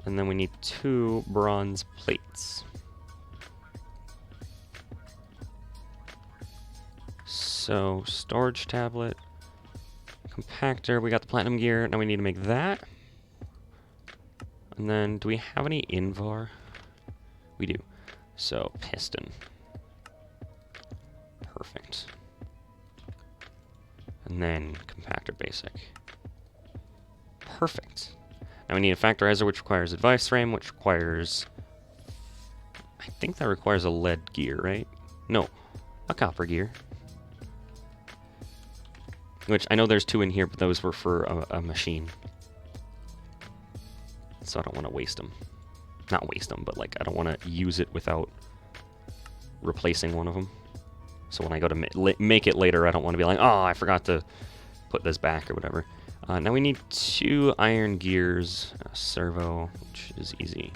S1: And then we need 2 bronze plates. So, storage tablet. Compactor. We got the platinum gear. Now we need to make that. And then, do we have any invar? We do. So, piston. Perfect. And then, compactor basic. Perfect. Now we need a factorizer, which requires a device frame, which requires... I think that requires a lead gear, right? No, a copper gear. Which, I know there's 2 in here, but those were for a machine. So I don't want to waste them. Not waste them, but like, I don't want to use it without replacing one of them. So when I go to make it later, I don't want to be like, oh, I forgot to put this back or whatever. Now we need 2 iron gears, a servo, which is easy.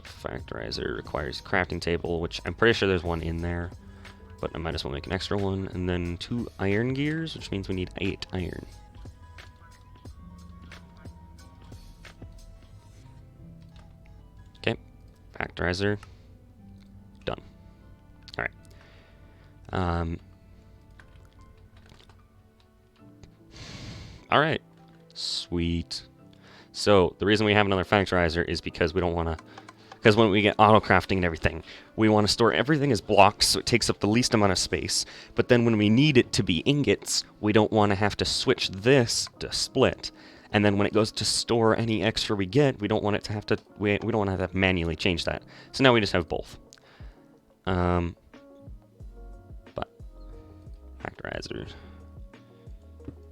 S1: Factorizer requires crafting table, which I'm pretty sure there's one in there, but I might as well make an extra one. And then 2 iron gears, which means we need 8 iron. Okay, factorizer, done. All right. All right, sweet. So the reason we have another factorizer is because we don't want to, because when we get auto crafting and everything, we want to store everything as blocks so it takes up the least amount of space. But then when we need it to be ingots, we don't want to have to switch this to split. And then when it goes to store any extra we get, we don't want it to have to, we don't want to have to manually change that. So now we just have both. But factorizer.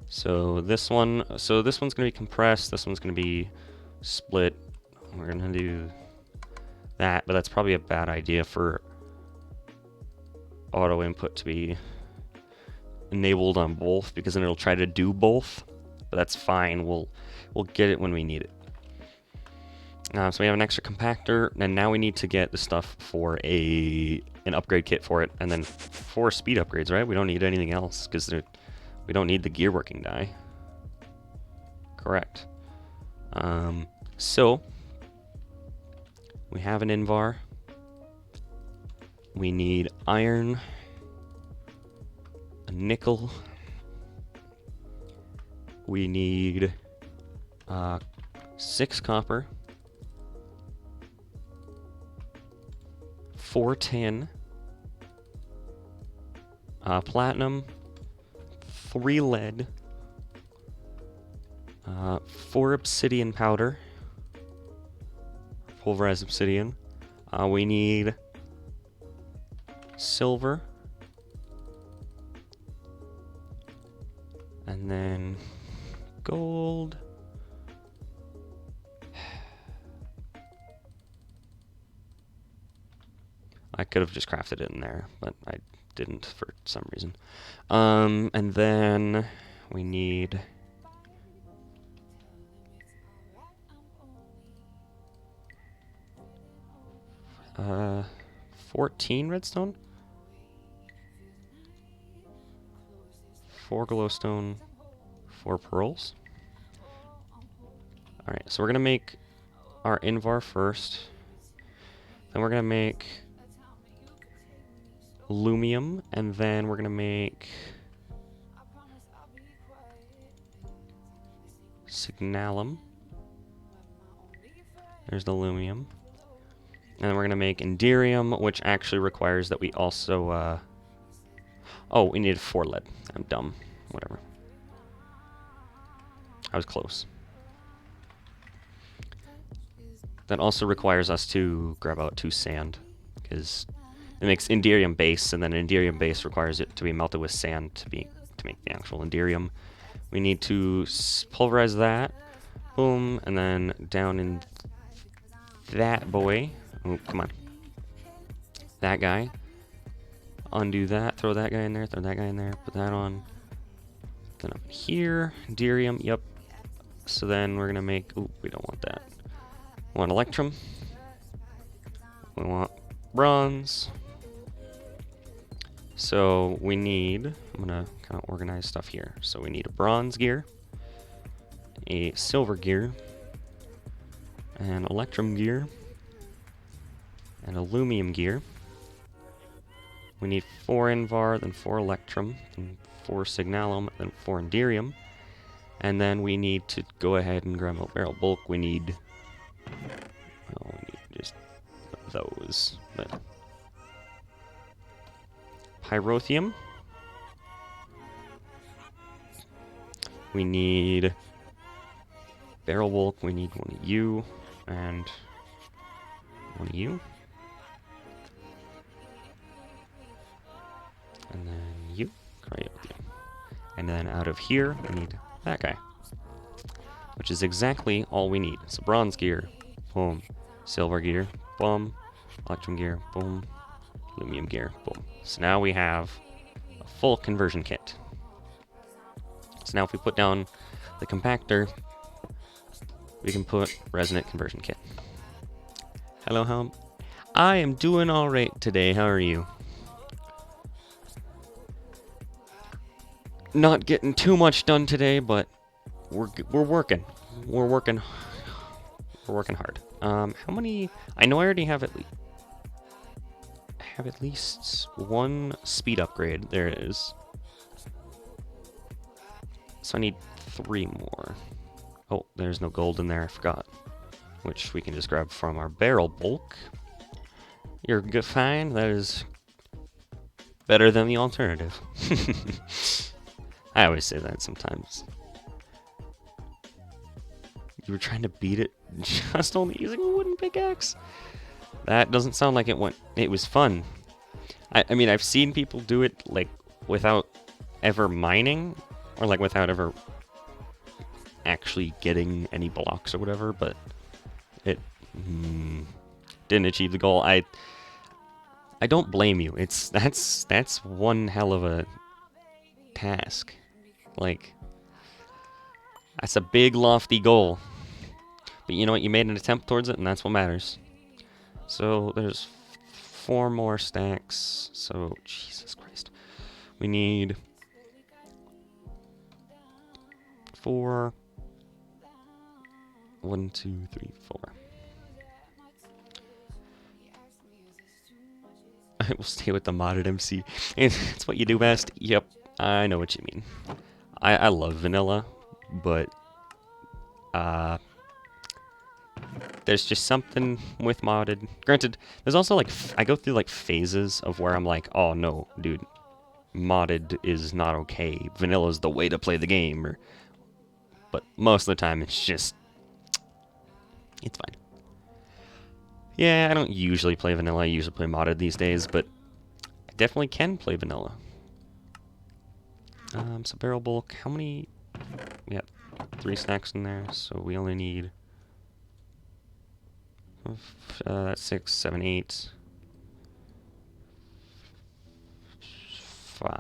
S1: So this one's going to be compressed, this one's going to be split. We're going to do that, but that's probably a bad idea for auto input to be enabled on both, because then it'll try to do both. But that's fine, we'll get it when we need it. So we have an extra compactor, and now we need to get the stuff for an upgrade kit for it, and then 4 speed upgrades, right? We don't need anything else, because we don't need the gear working die. Correct. So, we have an invar. We need iron, a nickel. We need 6 copper, 4 tin, platinum, 3 lead, 4 obsidian powder, pulverized obsidian. We need silver, and then gold. I could have just crafted it in there, but I didn't for some reason. And then we need 14 redstone, 4 glowstone, 4 pearls. Alright, so we're gonna make our invar first. Then we're gonna make lumium, and then we're gonna make signalum. There's the lumium. And then we're gonna make inderium, which actually requires that we also, oh, we need 4 lead. I'm dumb. Whatever. I was close. That also requires us to grab out 2 sand, because it makes inderium base, and then inderium base requires it to be melted with sand to make the actual inderium. We need to pulverize that. Boom, and then down in that boy. Oh, come on. That guy. Undo that, throw that guy in there, throw that guy in there, put that on. Then up here, inderium, yep. So then we're gonna make, ooh, we don't want that. We want electrum. We want bronze. So we need, I'm gonna kind of organize stuff here. So we need a bronze gear, a silver gear, an electrum gear, and aluminum gear. We need 4 invar, then 4 electrum, then 4 signalum, then 4 inderium. And then we need to go ahead and grab a barrel bulk. We need, oh, we need just those. But pyrotheum. We need barrel bulk. We need one of you and one of you. And then you. Right with you. And then out of here, we need that guy. Which is exactly all we need. So bronze gear, boom. Silver gear, boom. Electrum gear, boom. Aluminum gear, boom. So now we have a full conversion kit. So now if we put down the compactor, we can put resonant conversion kit. Hello, Helm. I am doing alright today. How are you? Not getting too much done today, but we're working. We're working hard. How many? I know I already have at least 1 speed upgrade. There it is. So I need 3 more. Oh, there's no gold in there. I forgot. Which we can just grab from our barrel bulk. You're good, fine. That is better than the alternative. I always say that sometimes. You were trying to beat it just only using a wooden pickaxe? That doesn't sound like it went. It was fun. I mean, I've seen people do it like without ever mining, or like without ever actually getting any blocks or whatever, but it didn't achieve the goal. I don't blame you. That's one hell of a task. Like, that's a big lofty goal. But you know what? You made an attempt towards it, and that's what matters. So there's 4 more stacks. So Jesus Christ, we need 4. 1, 2, 3, 4. I will stay with the modded MC. It's what you do best. Yep, I know what you mean. I love vanilla, but there's just something with modded. Granted, there's also like I go through like phases of where I'm like, oh no, dude, modded is not okay. Vanilla's the way to play the game. But most of the time, it's just, it's fine. Yeah, I don't usually play vanilla. I usually play modded these days, but I definitely can play vanilla. So barrel bulk, how many? We have 3 stacks in there, so we only need 6, 7, 8, 5.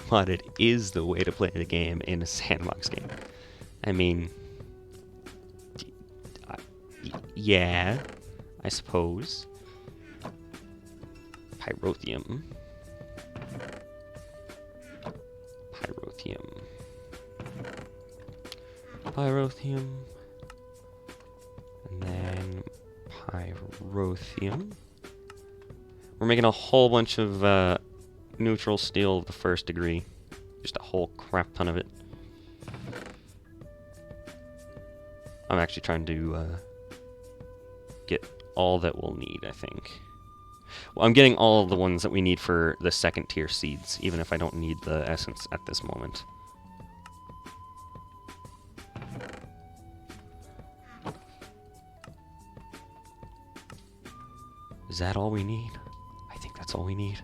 S1: Modded is the way to play the game in a sandbox game. I mean, yeah, I suppose. Pyrotheum. Pyrotheum. Pyrotheum. And then pyrotheum. We're making a whole bunch of neutral steel of the first degree. Just a whole crap ton of it. I'm actually trying to get all that we'll need, I think. Well, I'm getting all of the ones that we need for the second tier seeds, even if I don't need the essence at this moment. Is that all we need? I think that's all we need.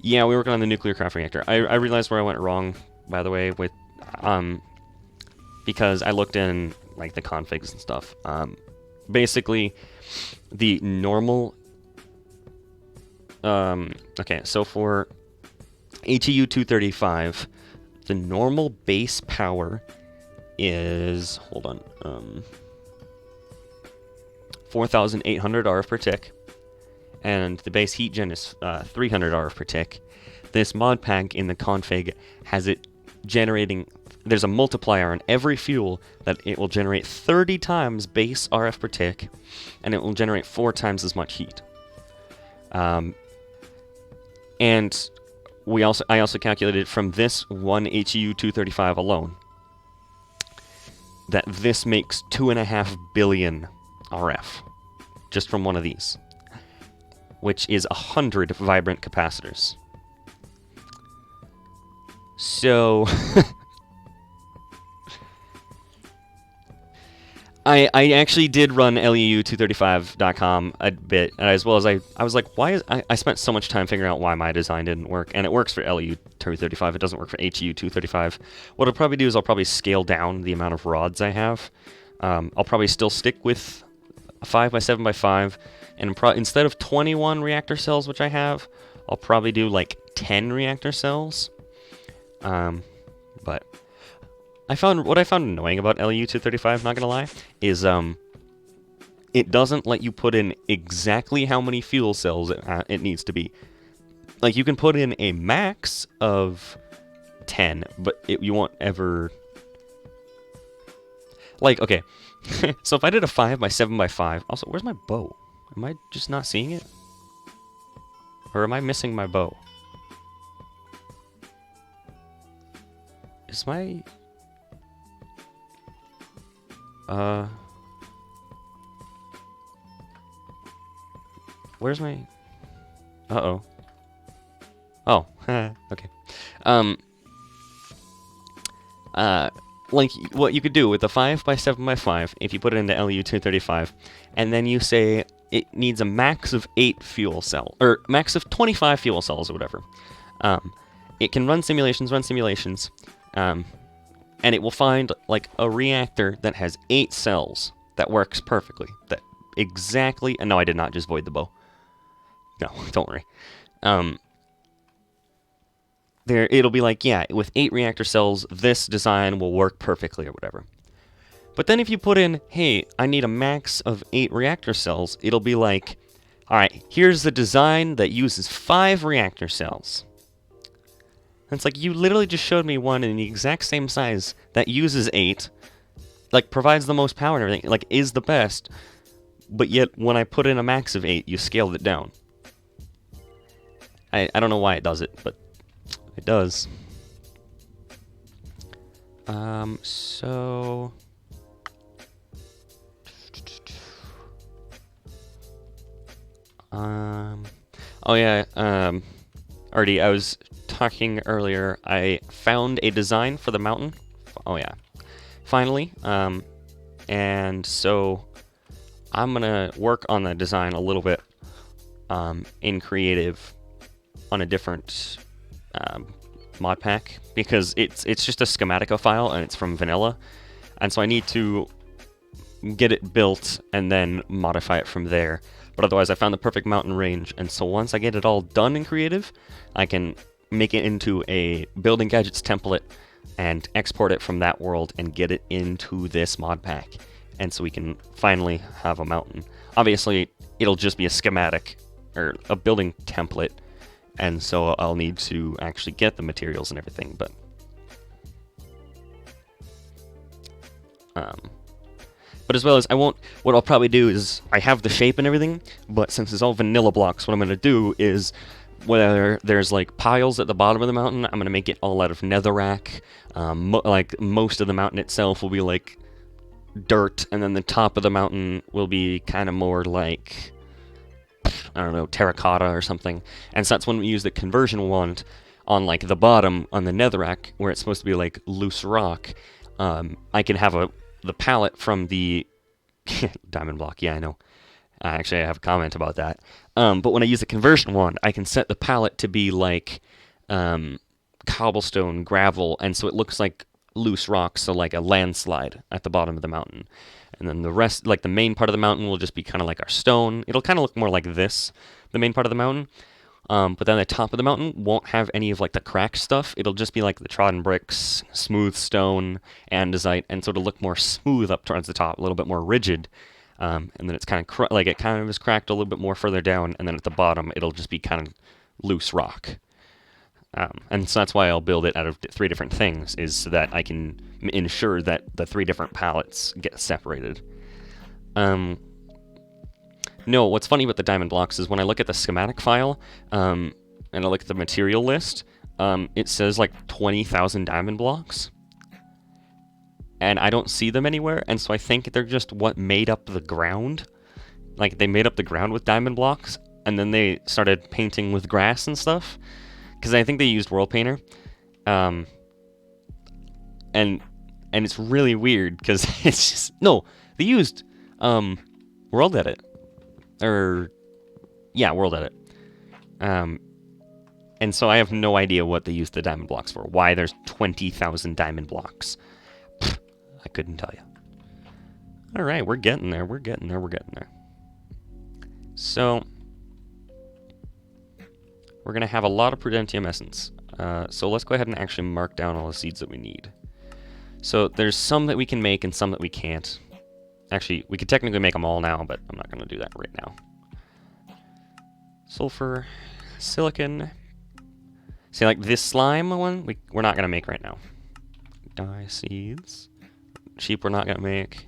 S1: Yeah, we were working on the nuclear craft reactor. I realized where I went wrong, by the way, with because I looked in like the configs and stuff. Basically, the normal. Okay, so for HEU 235, the normal base power is 4,800 RF per tick, and the base heat gen is 300 RF per tick. This mod pack in the config has it generating. There's a multiplier on every fuel that it will generate 30 times base RF per tick, and it will generate 4 times as much heat. And I also calculated from this one HEU 235 alone that this makes 2.5 billion RF just from one of these, which is 100 vibrant capacitors. So I actually did run LEU235.com a bit, as well as I was like, why is I spent so much time figuring out why my design didn't work, and it works for LEU235. It doesn't work for HEU235. What I'll probably do is I'll probably scale down the amount of rods I have. I'll probably still stick with a 5x7x5, and instead of 21 reactor cells, which I have, I'll probably do like 10 reactor cells. But what I found annoying about LEU235, not gonna lie, is it doesn't let you put in exactly how many fuel cells it needs to be. Like, you can put in a max of 10, but you won't ever. Like, okay, so if I did a 5x7x5, also, where's my bow? Am I just not seeing it? Or am I missing my bow? Is my... Where's my... Uh-oh. Oh, okay. Like, what you could do with the 5x7x5, if you put it into LU235, and then you say it needs a max of 8 fuel cells, or max of 25 fuel cells, or whatever. It can run simulations, and it will find, like, a reactor that has 8 cells that works perfectly. That exactly... And no, I did not just void the bow. No, don't worry. It'll be like, yeah, with 8 reactor cells, this design will work perfectly, or whatever. But then if you put in, hey, I need a max of 8 reactor cells, it'll be like, alright, here's the design that uses 5 reactor cells. And it's like, you literally just showed me one in the exact same size that uses 8, like, provides the most power and everything, like, is the best, but yet, when I put in a max of 8, you scaled it down. I don't know why it does it, but it does. So... Oh yeah, Artie, I was talking earlier, I found a design for the mountain. Oh yeah. Finally. And so I'm gonna work on the design a little bit in creative on a different mod pack, because it's just a schematica file and it's from vanilla, and so I need to get it built and then modify it from there. But otherwise, I found the perfect mountain range, and so once I get it all done in creative, I can make it into a building gadgets template and export it from that world and get it into this mod pack. and so we can finally have a mountain. Obviously, it'll just be a schematic, or a building template, and so I'll need to actually get the materials and everything, but... But as well as what I'll probably do is, I have the shape and everything, but since it's all vanilla blocks, what I'm going to do is, whether there's like piles at the bottom of the mountain, I'm going to make it all out of netherrack. Like most of the mountain itself will be like dirt, and then the top of the mountain will be kind of more like, I don't know, terracotta or something. And so that's when we use the conversion wand on like the bottom, on the netherrack, where it's supposed to be like loose rock. I can have the palette from the diamond block. Yeah, I know. Actually, I have a comment about that. But when I use the conversion wand, I can set the palette to be like cobblestone, gravel, and so it looks like loose rocks, so like a landslide at the bottom of the mountain. And then the rest, like the main part of the mountain, will just be kind of like our stone. It'll kind of look more like this, the main part of the mountain. But then the top of the mountain won't have any of like the cracked stuff. It'll just be like the trodden bricks, smooth stone, andesite, and so it'll look more smooth up towards the top, a little bit more rigid. And then it's kind of it kind of is cracked a little bit more further down, and then at the bottom it'll just be kind of loose rock. And so that's why I'll build it out of 3 different things, is so that I can ensure that the 3 different palettes get separated. No, what's funny about the diamond blocks is when I look at the schematic file, and I look at the material list, it says like 20,000 diamond blocks. And I don't see them anywhere, and so I think they're just what made up the ground. Like, they made up the ground with diamond blocks, and then they started painting with grass and stuff. Because I think they used World Painter. And it's really weird, because it's just... No, they used World Edit. Yeah, World Edit. And so I have no idea what they used the diamond blocks for. Why there's 20,000 diamond blocks. I couldn't tell you. Alright, we're getting there. We're getting there. So, we're going to have a lot of Prudentium Essence. So let's go ahead and actually mark down all the seeds that we need. So there's some that we can make and some that we can't. Actually, we could technically make them all now, but I'm not going to do that right now. Sulfur, silicon. See, like this slime one, we're not going to make right now. Dye seeds. Sheep we're not going to make.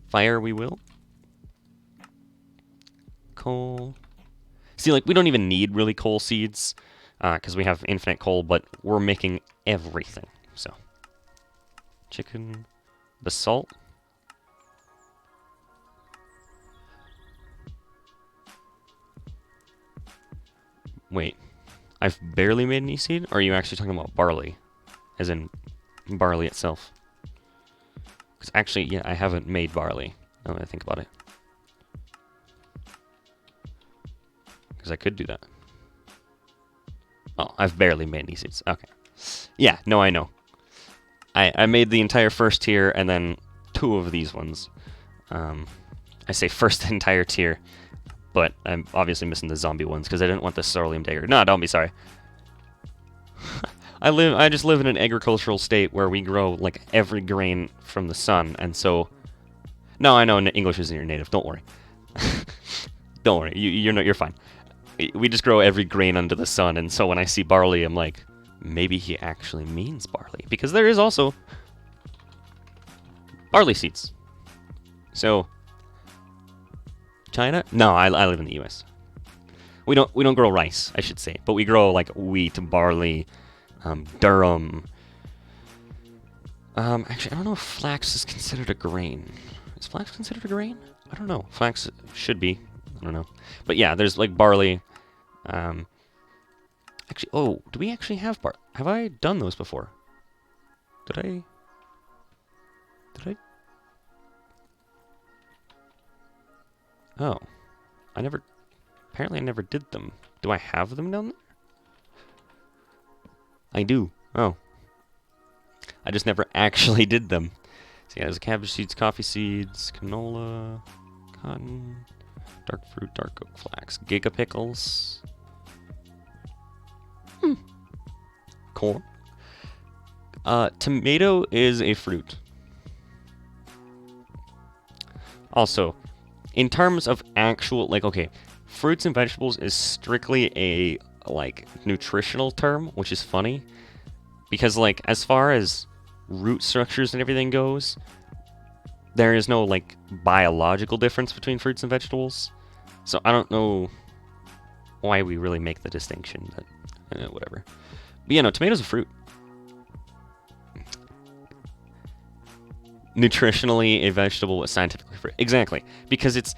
S1: Fire we will. Coal. See, like, we don't even need really coal seeds, because we have infinite coal, but we're making everything, so. Chicken. Basalt. Wait. I've barely made any seed? Or are you actually talking about barley? As in barley itself? Because actually, yeah, I haven't made barley, now that I think about it. Because I could do that. Oh, I've barely made any seeds. Okay. Yeah, no, I know. I made the entire first tier, and then 2 of these ones. I say first entire tier, but I'm obviously missing the zombie ones, because I didn't want the Sorlium Dagger. No, don't be sorry. I just live in an agricultural state where we grow like every grain from the sun, and so... No, I know English isn't your native. Don't worry. Don't worry. You're fine. We just grow every grain under the sun, and so when I see barley, I'm like, maybe he actually means barley, because there is also barley seeds. So, China? No, I live in the U.S. We don't grow rice, I should say, but we grow like wheat, barley. Durum. Actually, I don't know if flax is considered a grain. Is flax considered a grain? I don't know. Flax should be. I don't know. But yeah, there's like barley. Actually, oh, do we actually have have I done those before? Did I? Oh. Apparently I never did them. Do I have them down there? I do. Oh. I just never actually did them. So yeah, there's cabbage seeds, coffee seeds, canola, cotton, dark fruit, dark oak flax, giga pickles. Corn. Tomato is a fruit. Also, in terms of actual, like, okay, fruits and vegetables is strictly a, like, nutritional term, which is funny. Because, like, as far as root structures and everything goes, there is no, like, biological difference between fruits and vegetables. So I don't know why we really make the distinction, but whatever. But yeah, no, tomatoes are fruit. Nutritionally, a vegetable is scientifically fruit. Exactly, because it's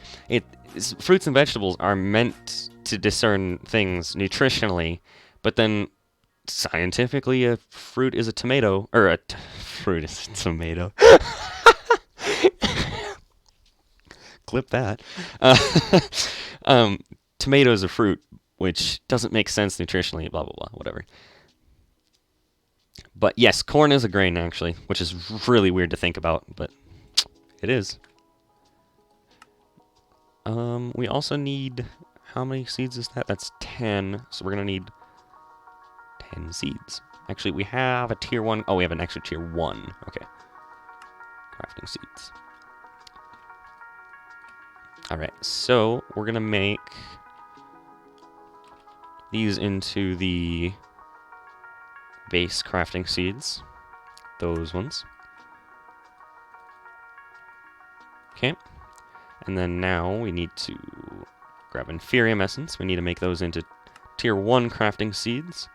S1: fruits and vegetables are meant to discern things nutritionally, but then scientifically, a fruit is a tomato, or fruit is a tomato. Clip that. Uh, um, tomato is a fruit, which doesn't make sense nutritionally. Blah blah blah. Whatever. But yes, corn is a grain actually, which is really weird to think about, but it is. We also need, how many seeds is that? That's 10. So we're gonna need 10 seeds. Actually, we have a tier 1. Oh, we have an extra tier 1. Okay. Crafting seeds. Alright, so we're gonna make these into the base crafting seeds. Those ones. Okay. And then now we need to grab Inferium Essence. We need to make those into tier 1 crafting seeds.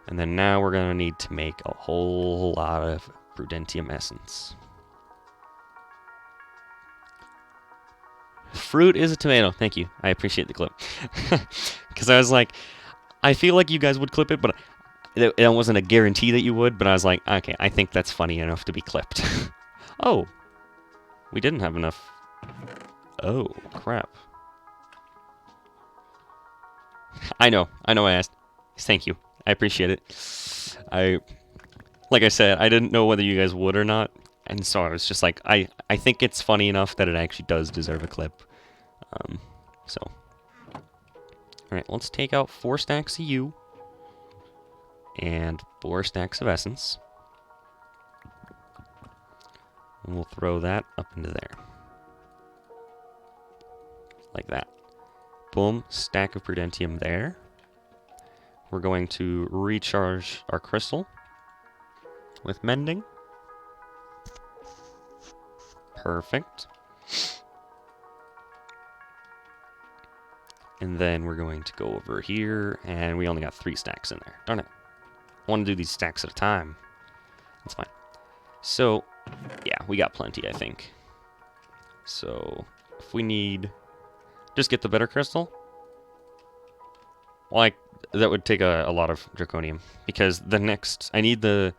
S1: And then now we're going to need to make a whole lot of Prudentium Essence. Fruit is a tomato. Thank you. I appreciate the clip. Because I was like, I feel like you guys would clip it, but it wasn't a guarantee that you would. But I was like, okay, I think that's funny enough to be clipped. Oh, we didn't have enough. Oh, crap. I know I asked. Thank you. I appreciate it. Like I said, I didn't know whether you guys would or not, and so I was just like, I think it's funny enough that it actually does deserve a clip. So. Alright, let's take out 4 stacks of U, and 4 stacks of Essence. And we'll throw that up into there. Like that. Boom, stack of Prudentium there. We're going to recharge our crystal with mending. Perfect. And then we're going to go over here, and we only got 3 stacks in there. Darn it. I want to do these stacks at a time. That's fine. So, yeah, we got plenty, I think. So, if we need... just get the better crystal. Like, that would take a lot of Draconium. Because the next... I need the...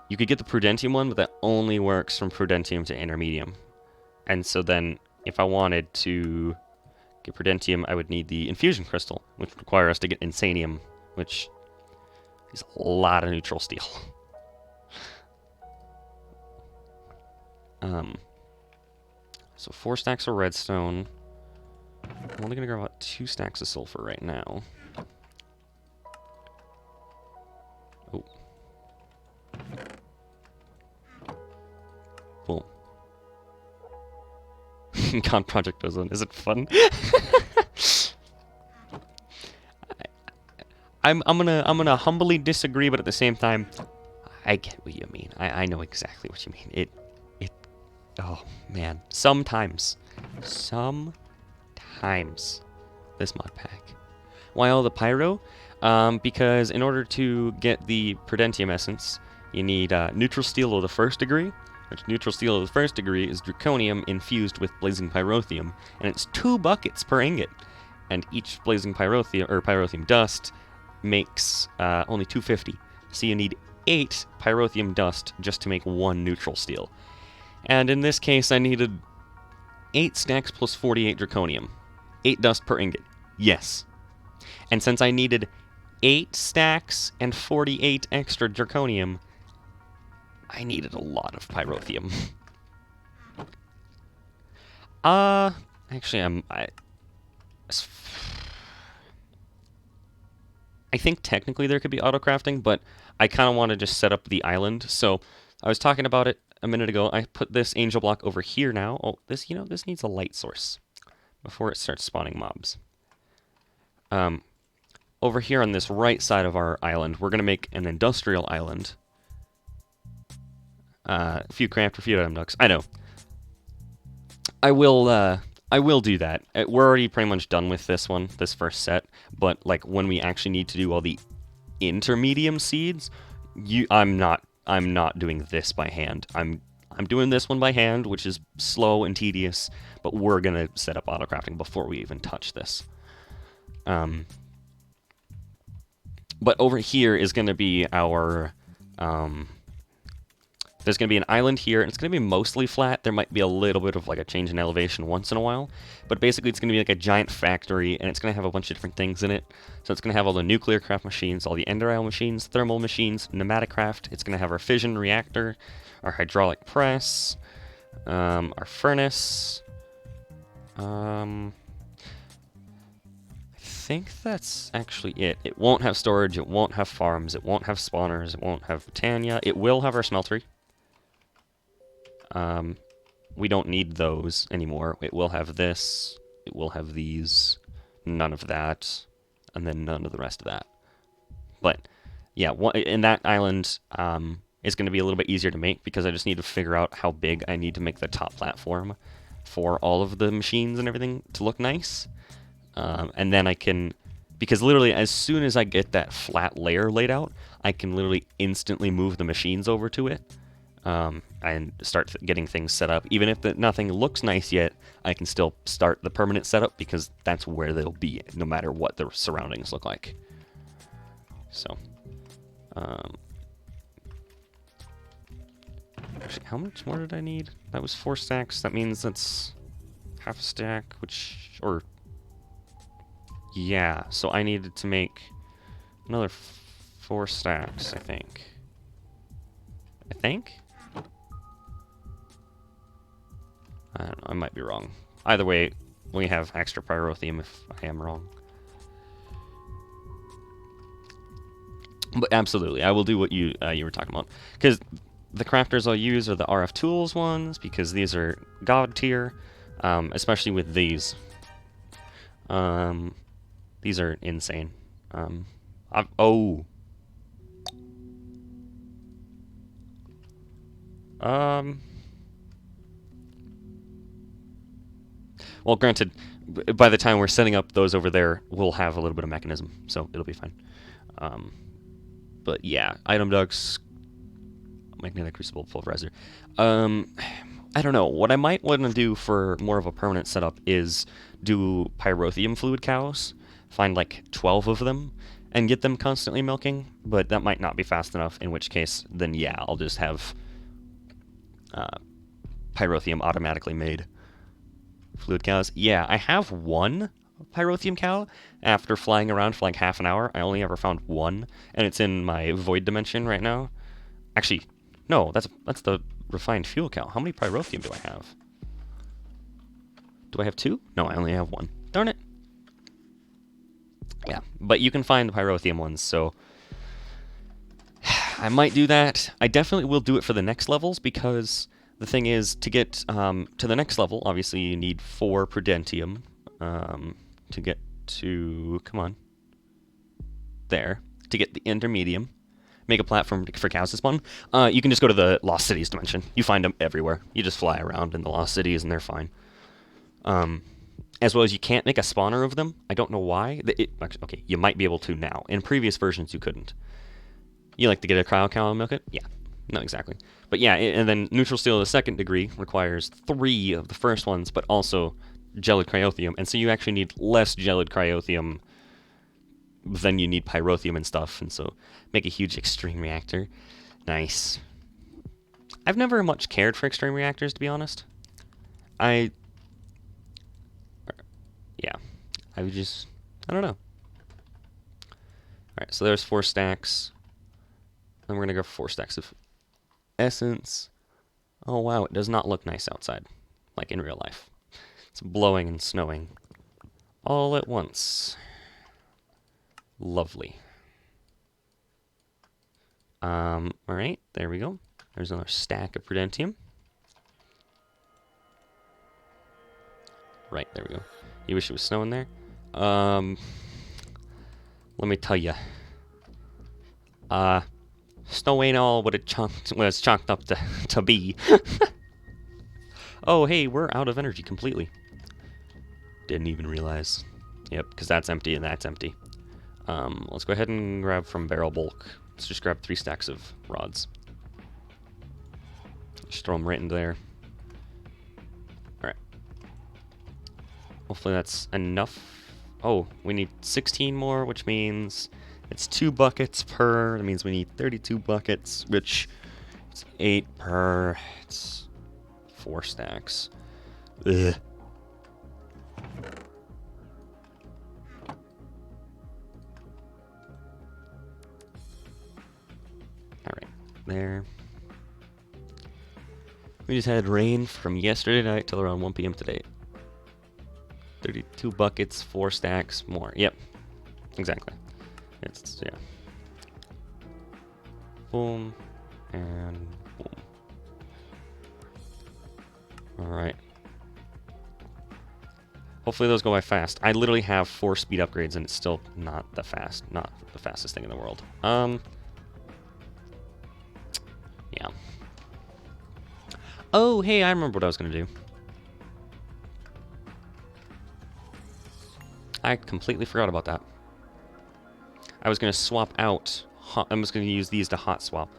S1: You could get the Prudentium one, but that only works from Prudentium to Intermedium. And so then, if I wanted to get Prudentium, I would need the Infusion Crystal, which would require us to get Insanium, which is a lot of neutral steel. So 4 stacks of redstone. I'm only going to grab about 2 stacks of sulfur right now. Oh. Boom. God, Project Ozone. Is it fun? I'm gonna humbly disagree, but at the same time, I get what you mean. I know exactly what you mean. It oh man. Sometimes this mod pack. Why all the pyro? Because in order to get the Prudentium essence, you need neutral steel of the 1st degree, which neutral steel of the 1st degree is Draconium infused with blazing pyrotheum, and it's 2 buckets per ingot. And each blazing pyrotheum, or pyrotheum dust, makes only 250. So you need 8 pyrotheum dust just to make 1 neutral steel. And in this case, I needed 8 stacks plus 48 Draconium. 8 dust per ingot. Yes. And since I needed 8 stacks and 48 extra Draconium, I needed a lot of pyrotheum. Actually, I think technically there could be auto crafting, but I kind of want to just set up the island. So I was talking about it a minute ago, I put this angel block over here now. Oh, this needs a light source before it starts spawning mobs. Over here on this right side of our island, we're going to make an industrial island. A few craft, a few item ducks. I know. I will do that. We're already pretty much done with this one, this first set. But like when we actually need to do all the intermediate seeds, I'm not doing this by hand. I'm doing this one by hand, which is slow and tedious. But we're gonna set up auto crafting before we even touch this. But over here is going to be our, there's going to be an island here, and it's going to be mostly flat. There might be a little bit of like a change in elevation once in a while, but basically it's going to be like a giant factory, and it's going to have a bunch of different things in it. So it's going to have all the nuclear craft machines, all the ender isle machines, thermal machines, pneumatic craft. It's going to have our fission reactor, our hydraulic press, our furnace, I think that's actually it. It won't have storage, it won't have farms, it won't have spawners, it won't have Britannia. It will have our smeltery. We don't need those anymore. It will have this, it will have these, none of that, and then none of the rest of that. But, yeah, in that island, it's going to be a little bit easier to make because I just need to figure out how big I need to make the top platform for all of the machines and everything to look nice. And then I can, because literally as soon as I get that flat layer laid out, I can literally instantly move the machines over to it and start getting things set up. Even if nothing looks nice yet, I can still start the permanent setup because that's where they'll be, no matter what the surroundings look like. So, actually, how much more did I need? That was 4 stacks. That means that's half a stack, or... Yeah, so I needed to make another 4 stacks, I think. I don't know, I might be wrong. Either way, we have extra pyrotheum if I am wrong. But absolutely, I will do what you were talking about. Because the crafters I'll use are the RF Tools ones, because these are God tier, especially with these. These are insane. Well, granted, by the time we're setting up those over there, we'll have a little bit of mechanism, so it'll be fine. But yeah, item ducts, magnetic crucible, pulverizer. I don't know. What I might want to do for more of a permanent setup is do pyrotheum fluid cows. Find like 12 of them and get them constantly milking, but that might not be fast enough, in which case, then yeah, I'll just have pyrotheum automatically made. Fluid cows. Yeah, I have one pyrotheum cow after flying around for like half an hour. I only ever found one, and it's in my void dimension right now. Actually, no, that's the refined fuel cow. How many pyrotheum do I have? Do I have 2? No, I only have 1. Darn it. Yeah, but you can find the pyrotheum ones, so I might do that. I definitely will do it for the next levels, because the thing is, to get to the next level, obviously you need 4 prudentium to get to, come on, there, to get the intermedium. Make a platform for cows to spawn. You can just go to the Lost Cities dimension. You find them everywhere. You just fly around in the Lost Cities, and they're fine. As well as you can't make a spawner of them. I don't know why. Okay, you might be able to now. In previous versions, you couldn't. You like to get a cryo cow and milk it? Yeah, not exactly. But yeah, and then neutral steel of the 2nd degree requires 3 of the first ones, but also gelid cryotheum. And so you actually need less gelid cryotheum than you need pyrotheum and stuff. And so make a huge extreme reactor. Nice. I've never much cared for extreme reactors, to be honest. Yeah, I don't know. Alright, so there's 4 stacks. Then we're going to go for 4 stacks of essence. Oh wow, it does not look nice outside, like in real life. It's blowing and snowing all at once. Lovely. Alright, there we go. There's another stack of prudentium. Right, there we go. You wish it was snowing there? Let me tell you. Snow ain't all what it's chalked up to be. Oh, hey, we're out of energy completely. Didn't even realize. Yep, because that's empty and that's empty. Let's go ahead and grab from barrel bulk. Let's just grab 3 stacks of rods. Just throw them right into there. Alright. Hopefully that's enough. Oh, we need 16 more, which means it's 2 buckets per. That means we need 32 buckets, which is 8 per. It's 4 stacks. Ugh. Alright, there. We just had rain from yesterday night till around 1 p.m. today. 32 buckets, 4 stacks, more. Yep, exactly. It's, yeah. Boom, and boom. Alright. Hopefully those go by fast. I literally have 4 speed upgrades and it's still not the fastest thing in the world. Yeah. Oh, hey, I remember what I was gonna do. I completely forgot about that. I was gonna swap out. I'm just gonna use these to hot swap.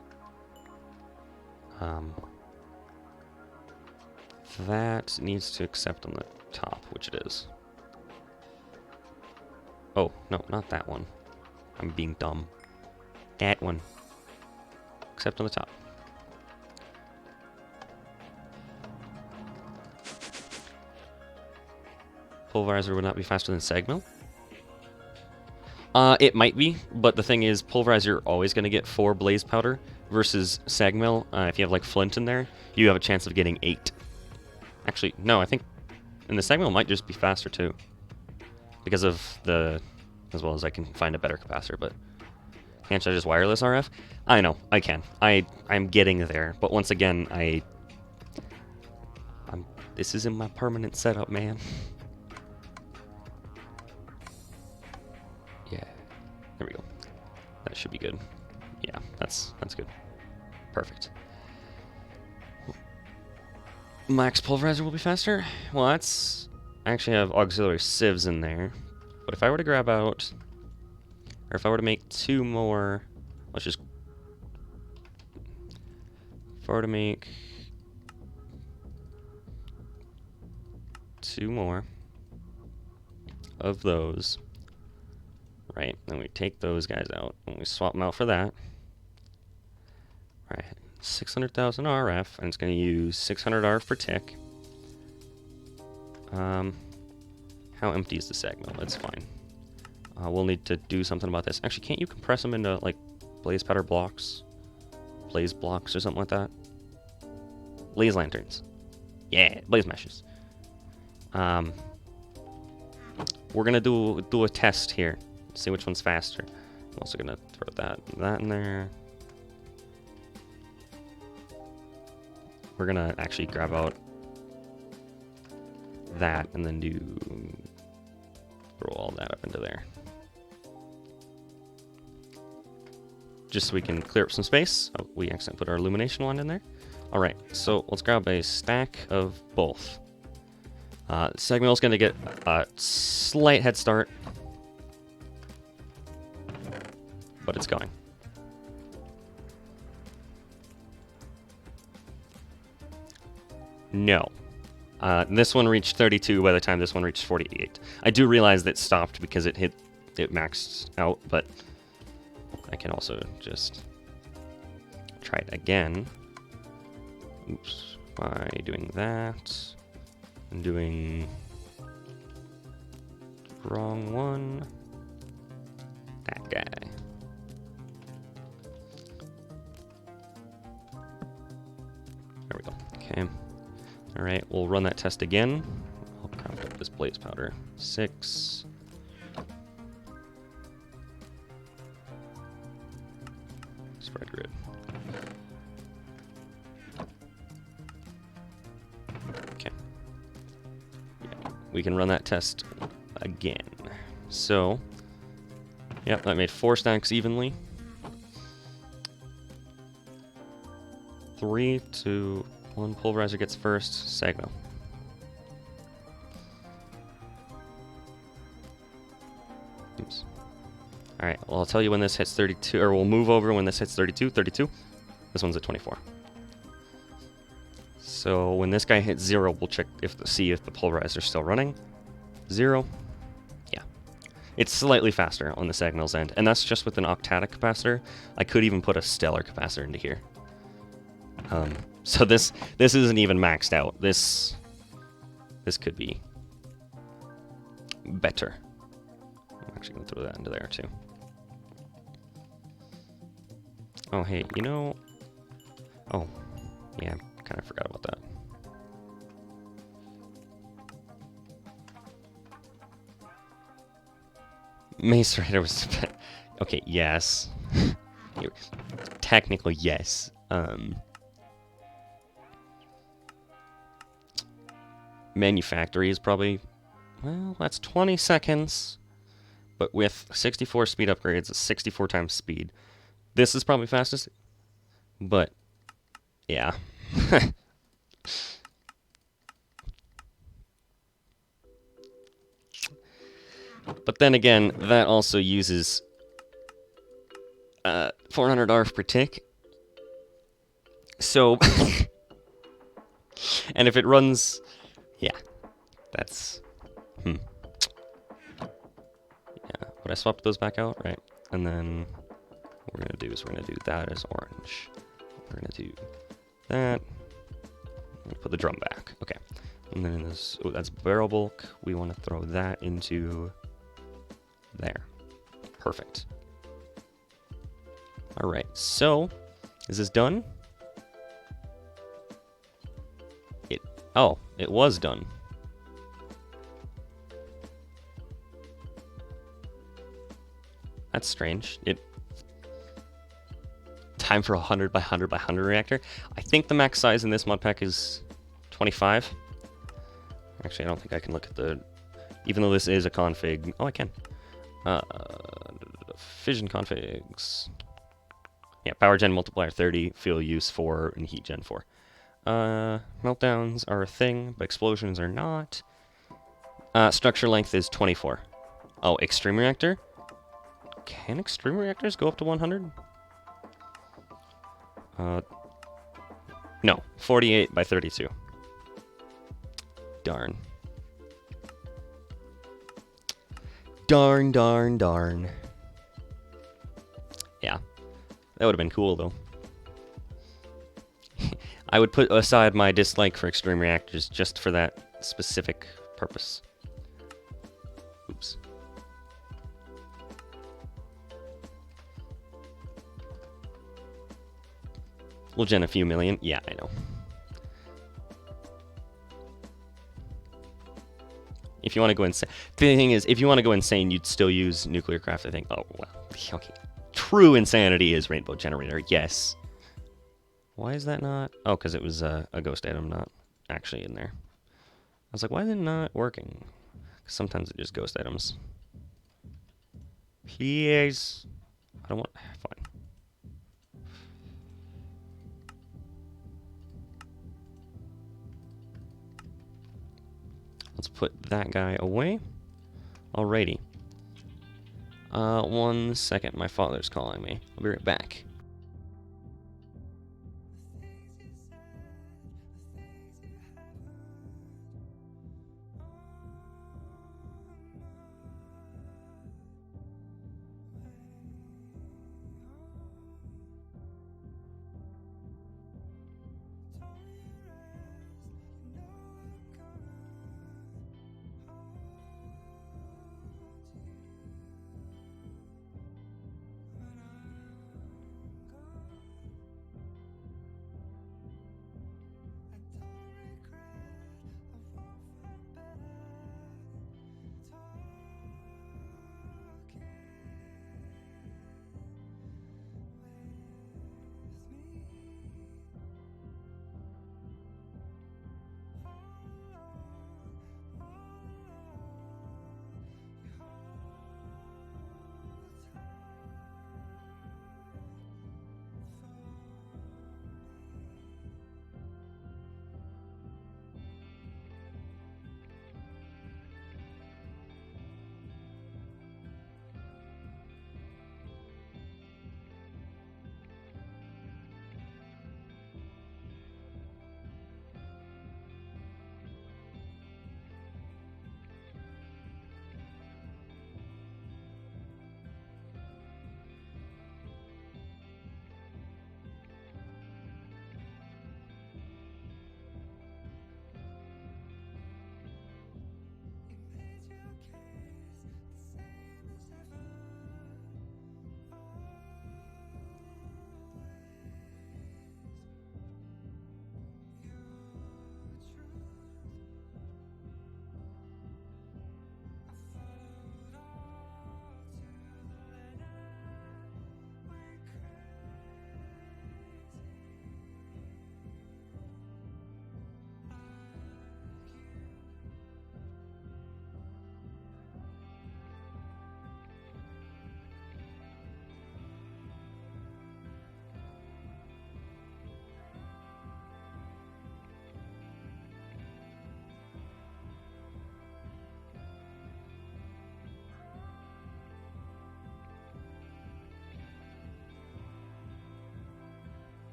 S1: That needs to accept on the top, which it is. Oh, no, not that one. I'm being dumb. That one. Accept on the top. Pulverizer would not be faster than Segmill? It might be, but the thing is, Pulverizer, you're always going to get 4 Blaze Powder, versus Segmill, if you have, like, Flint in there, you have a chance of getting 8. Actually, no, I think and the Segmill might just be faster, too. Because of the... as well as I can find a better capacitor, but... Can't I just wireless RF? I know, I can. I'm getting there, but once again, this isn't my permanent setup, man. Yeah, there we go. That should be good. Yeah, that's good. Perfect. Max Pulverizer will be faster? Well, that's... I actually have auxiliary sieves in there. But if I were to grab out... or if I were to make 2 more... let's just... if I were to make... 2 more... of those... right, then we take those guys out, and we swap them out for that. Right, 600,000 RF, and it's going to use 600 RF per tick. How empty is the Segmill? That's fine. We'll need to do something about this. Actually, can't you compress them into, like, blaze powder blocks? Blaze blocks or something like that? Blaze lanterns. Yeah, blaze meshes. We're going to do a test here. See which one's faster. I'm also going to throw that in there. We're going to actually grab out that and then throw all that up into there. Just so we can clear up some space. Oh, we accidentally put our illumination wand in there. Alright, so let's grab a stack of both. Segmill's going to get a slight head start. But it's going. No. This one reached 32 by the time this one reached 48. I do realize that it stopped because it maxed out, but I can also just try it again. Oops. By doing that. And doing... wrong one. That guy. There we go. Okay. Alright, we'll run that test again. I'll craft up this blaze powder. 6. Spread grid. we can run that test again. So, yep, that made 4 stacks evenly. 3, 2, 1. Pulverizer gets first. Sagno. Oops. Alright, well, I'll tell you when this hits 32, or we'll move over when this hits 32. 32. This one's at 24. So when this guy hits 0, we'll check see if the pulverizer's still running. 0. Yeah. It's slightly faster on the Sagnal's end, and that's just with an octadic capacitor. I could even put a stellar capacitor into here. So this isn't even maxed out. This could be better. I'm actually going to throw that into there too. Oh, hey, you know... Oh, yeah, I kind of forgot about that. Mace Rider was... Okay, yes. Technically, yes. Manufactory is probably... Well, that's 20 seconds. But with 64 speed upgrades, it's 64 times speed. This is probably fastest. But, yeah. But then again, that also uses 400 ARF per tick. So, and if it runs, yeah, that's, Yeah, would I swap those back out? Right. And then what we're going to do is we're going to do that as orange. We're going to do that. I'm going to put the drum back. Okay. And then in this, oh, that's barrel bulk. We want to throw that into there. Perfect. All right. So, is this done? Oh, it was done. That's strange. Time for a 100 by 100 by 100 reactor. I think the max size in this mod pack is 25. Actually, I don't think I can look at the... Even though this is a config... Oh, I can. Fission configs. Yeah, power gen multiplier 30, fuel use 4, and heat gen 4. Meltdowns are a thing, but explosions are not. Structure length is 24. Oh, extreme reactor? Can extreme reactors go up to 100? No, 48 by 32. Darn. Darn, darn, darn. Yeah, that would have been cool, though. I would put aside my dislike for extreme reactors just for that specific purpose. Oops. We'll gen a few million. Yeah, I know. If you want to go insane... The thing is, if you want to go insane, you'd still use nuclear craft, I think. Oh, well. Okay. True insanity is rainbow generator, yes. Why is that not... Oh, because it was a ghost item, not actually in there. I was like, why is it not working? Because sometimes it just ghost items. Please. I don't want... Fine. Let's put that guy away. Alrighty. 1 second. My father's calling me. I'll be right back.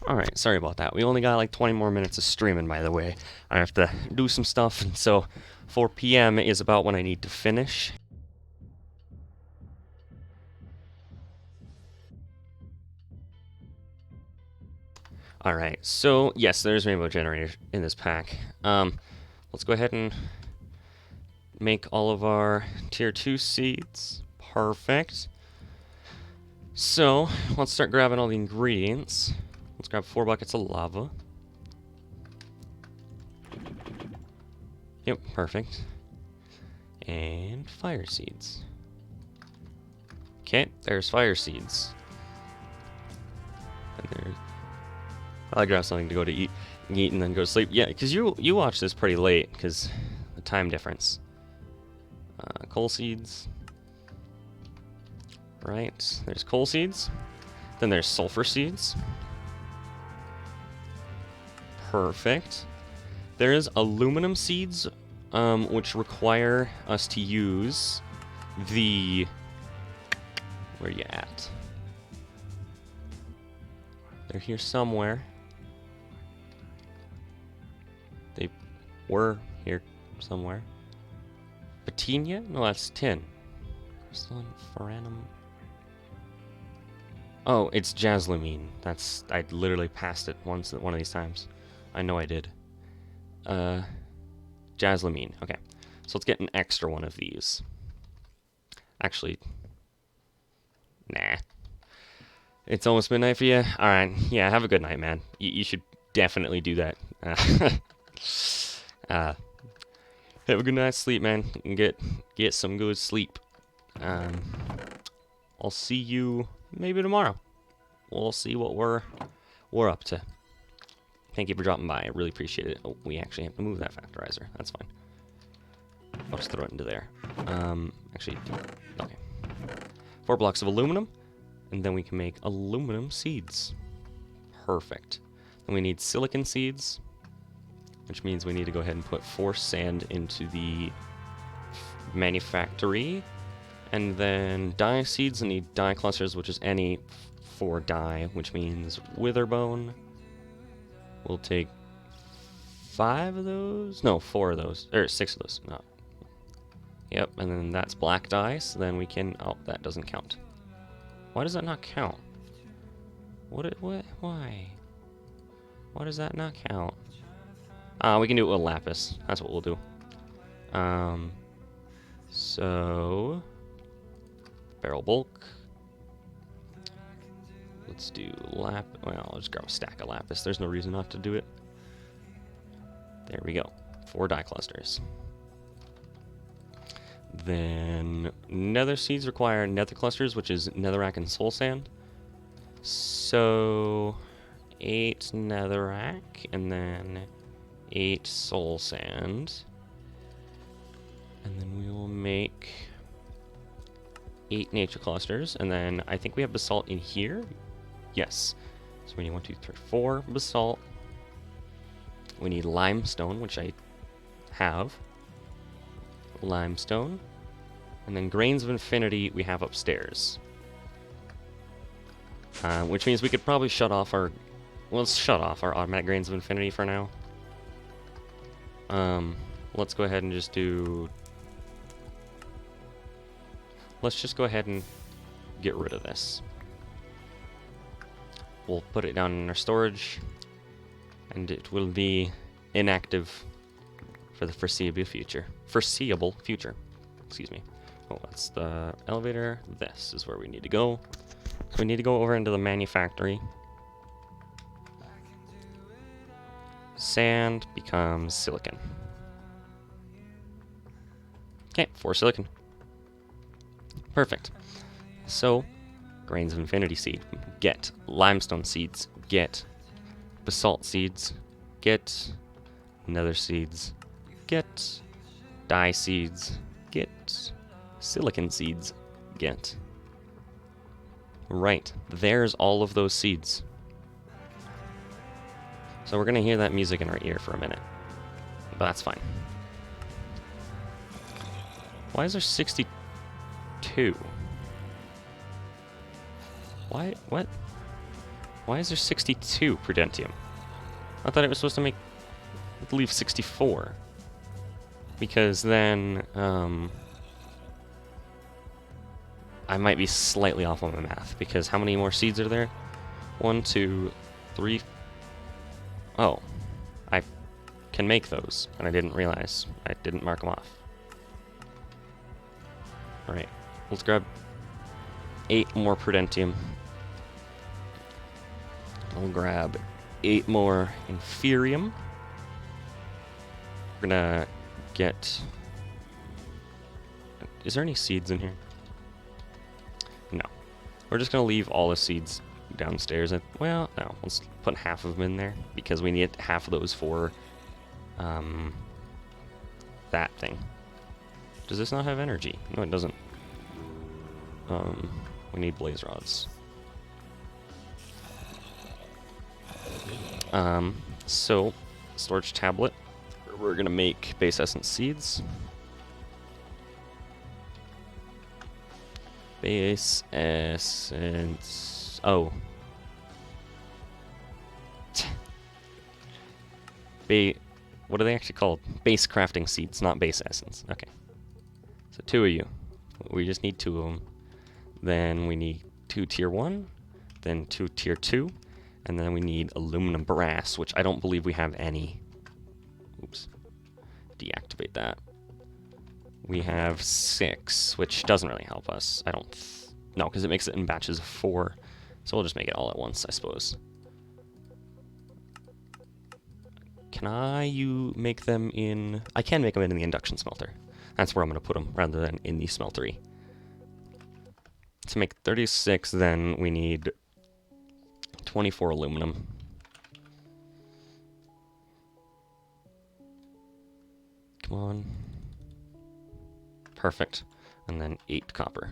S1: Alright, sorry about that. We only got like 20 more minutes of streaming, by the way. I have to do some stuff, and so 4 p.m. is about when I need to finish. Alright, so yes, there's rainbow generator in this pack. Let's go ahead and make all of our tier 2 seeds. Perfect. So, let's start grabbing all the ingredients. Let's grab 4 buckets of lava. Yep, perfect. And fire seeds. Okay, there's fire seeds. And there's... I'll grab something to go to eat and then go to sleep. Yeah, because you watch this pretty late, because the time difference. Coal seeds. Right, there's coal seeds. Then there's sulfur seeds. Perfect. There's aluminum seeds, which require us to use the... Where you at? They're here somewhere. They were here somewhere. Patinia? No, that's tin. Crystalline foranum. Oh, it's jazzlumine. That's... I literally passed it once one of these times. I know I did. Jazzlumine. Okay. So let's get an extra one of these. Actually... Nah. It's almost midnight for you? Alright. Yeah, have a good night, man. You should definitely do that. Have a good night's sleep, man. And get some good sleep. I'll see you maybe tomorrow. We'll see what we're up to. Thank you for dropping by. I really appreciate it. Oh, we actually have to move that factorizer. That's fine. I'll just throw it into there. Actually, okay. 4 blocks of aluminum, and then we can make aluminum seeds. Perfect. Then we need silicon seeds, which means we need to go ahead and put 4 sand into the manufactory. And then dye seeds, I need dye clusters, which is any 4 dye, which means witherbone. We'll take 5 of those? No, 4 of those. Or 6 of those. No. Yep, and then that's black dye, so then we can... Oh, that doesn't count. Why does that not count? What? Why? Why does that not count? We can do it with lapis. That's what we'll do. So... Barrel bulk. Let's do well, I'll just grab a stack of lapis. There's no reason not to do it. There we go. 4 dye clusters. Then nether seeds require nether clusters, which is netherrack and soul sand. So 8 netherrack and then 8 soul sand. And then we will make 8 nature clusters. And then I think we have basalt in here. Yes. So we need 1, 2, 3, 4 basalt. We need limestone, which I have. Limestone. And then grains of infinity we have upstairs. Which means we could probably shut off our... Well, let's shut off our automatic grains of infinity for now. Let's go ahead and just do... Let's just go ahead and get rid of this. We'll put it down in our storage, and it will be inactive for the foreseeable future. Excuse me. Oh, that's the elevator. This is where we need to go. So we need to go over into the manufactory. Sand becomes silicon. Okay, 4 silicon. Perfect. So, grains of infinity seed. Get limestone seeds. Get basalt seeds. Get nether seeds. Get dye seeds. Get silicon seeds. Get. Right. There's all of those seeds. So we're going to hear that music in our ear for a minute. But that's fine. Why is there 62? Why? What? Why is there 62 prudentium? I thought it was supposed to leave 64. Because then, I might be slightly off on my math. Because how many more seeds are there? 1, 2, 3. Oh, I can make those, and I didn't realize. I didn't mark them off. Alright, let's grab 8 more prudentium. I'll grab 8 more inferium. We're gonna get... Is there any seeds in here? No. We're just gonna leave all the seeds downstairs. Well, no. Let's put half of them in there, because we need half of those for that thing. Does this not have energy? No, it doesn't. We need blaze rods. So, storage tablet. We're gonna make base essence seeds. Base essence. Oh. What are they actually called? Base crafting seeds, not base essence. Okay. So 2 of you. We just need 2 of them. Then we need 2 tier 1. Then 2 tier 2. And then we need aluminum brass, which I don't believe we have any. Oops. Deactivate that. We have 6, which doesn't really help us. No, because it makes it in batches of 4. So we'll just make it all at once, I suppose. Can I make them in... I can make them in the induction smelter. That's where I'm going to put them, rather than in the smeltery. To make 36, then we need 24 aluminum. Come on. Perfect. And then 8 copper.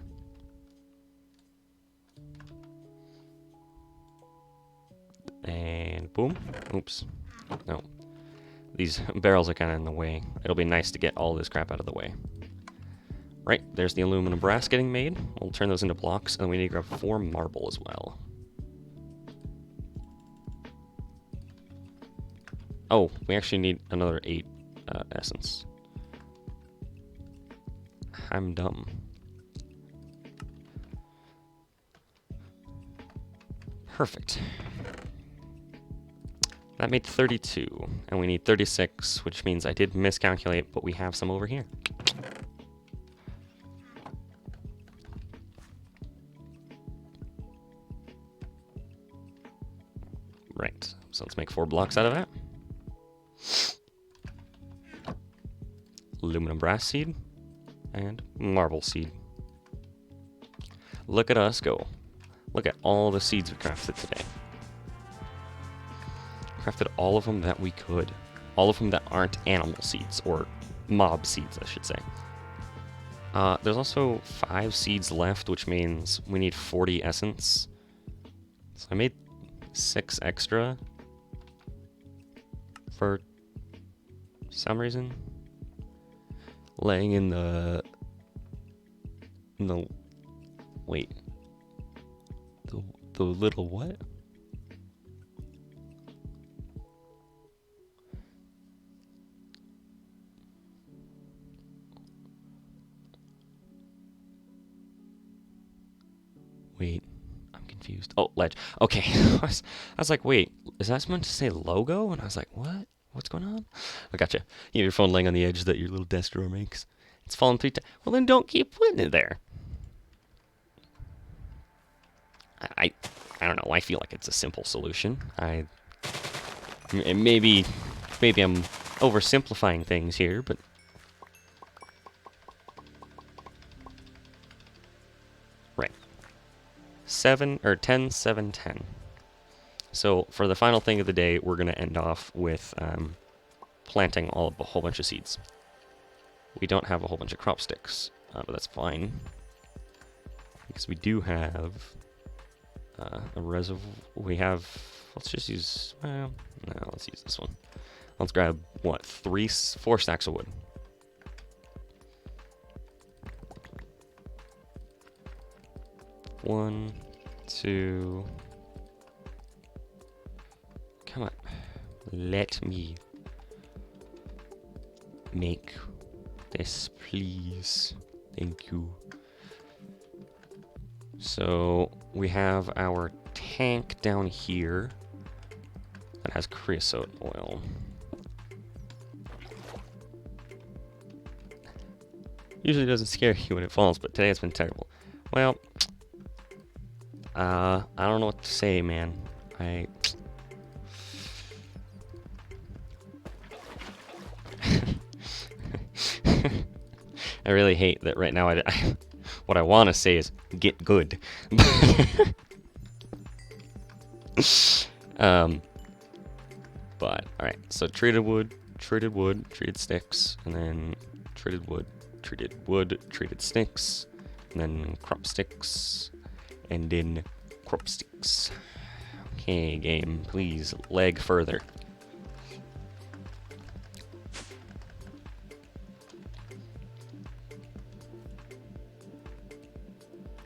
S1: And boom. Oops. No. These barrels are kind of in the way. It'll be nice to get all this crap out of the way. Right, there's the aluminum brass getting made. We'll turn those into blocks, and we need to grab 4 marble as well. Oh, we actually need another 8 essence. I'm dumb. Perfect. That made 32, and we need 36, which means I did miscalculate, but we have some over here. Right, so let's make 4 blocks out of that. Aluminum brass seed, and marble seed. Look at us go. Look at all the seeds we crafted today. Crafted all of them that we could. All of them that aren't animal seeds, or mob seeds, I should say. There's also 5 seeds left, which means we need 40 essence. So I made 6 extra for some reason. Laying in the wait. The little what? Wait, I'm confused. Oh, ledge. Okay. I was like, wait, is that meant to say logo? And I was like, what? What's going on? I gotcha. You have your phone laying on the edge that your little desk drawer makes. It's fallen 3 times. Well, then don't keep putting it there. I don't know. I feel like it's a simple solution. Maybe I'm oversimplifying things here, but right. 7 or 10, 7, 10. So for the final thing of the day, we're gonna end off with planting a whole bunch of seeds. We don't have a whole bunch of crop sticks, but that's fine because we do have a reservoir. We have. Let's just use. Well, no, let's use this one. Let's grab what? 4 stacks of wood. One, 2, Come on. Let me make this, please. Thank you. So we have our tank down here that has creosote oil. Usually doesn't scare you when it falls, but today it's been terrible. Well, I don't know what to say, man. I really hate that right now. What I want to say is get good. But all right. So treated wood, treated sticks, and then treated wood, treated sticks, and then crop sticks, and then crop sticks. Okay, game, please lag further.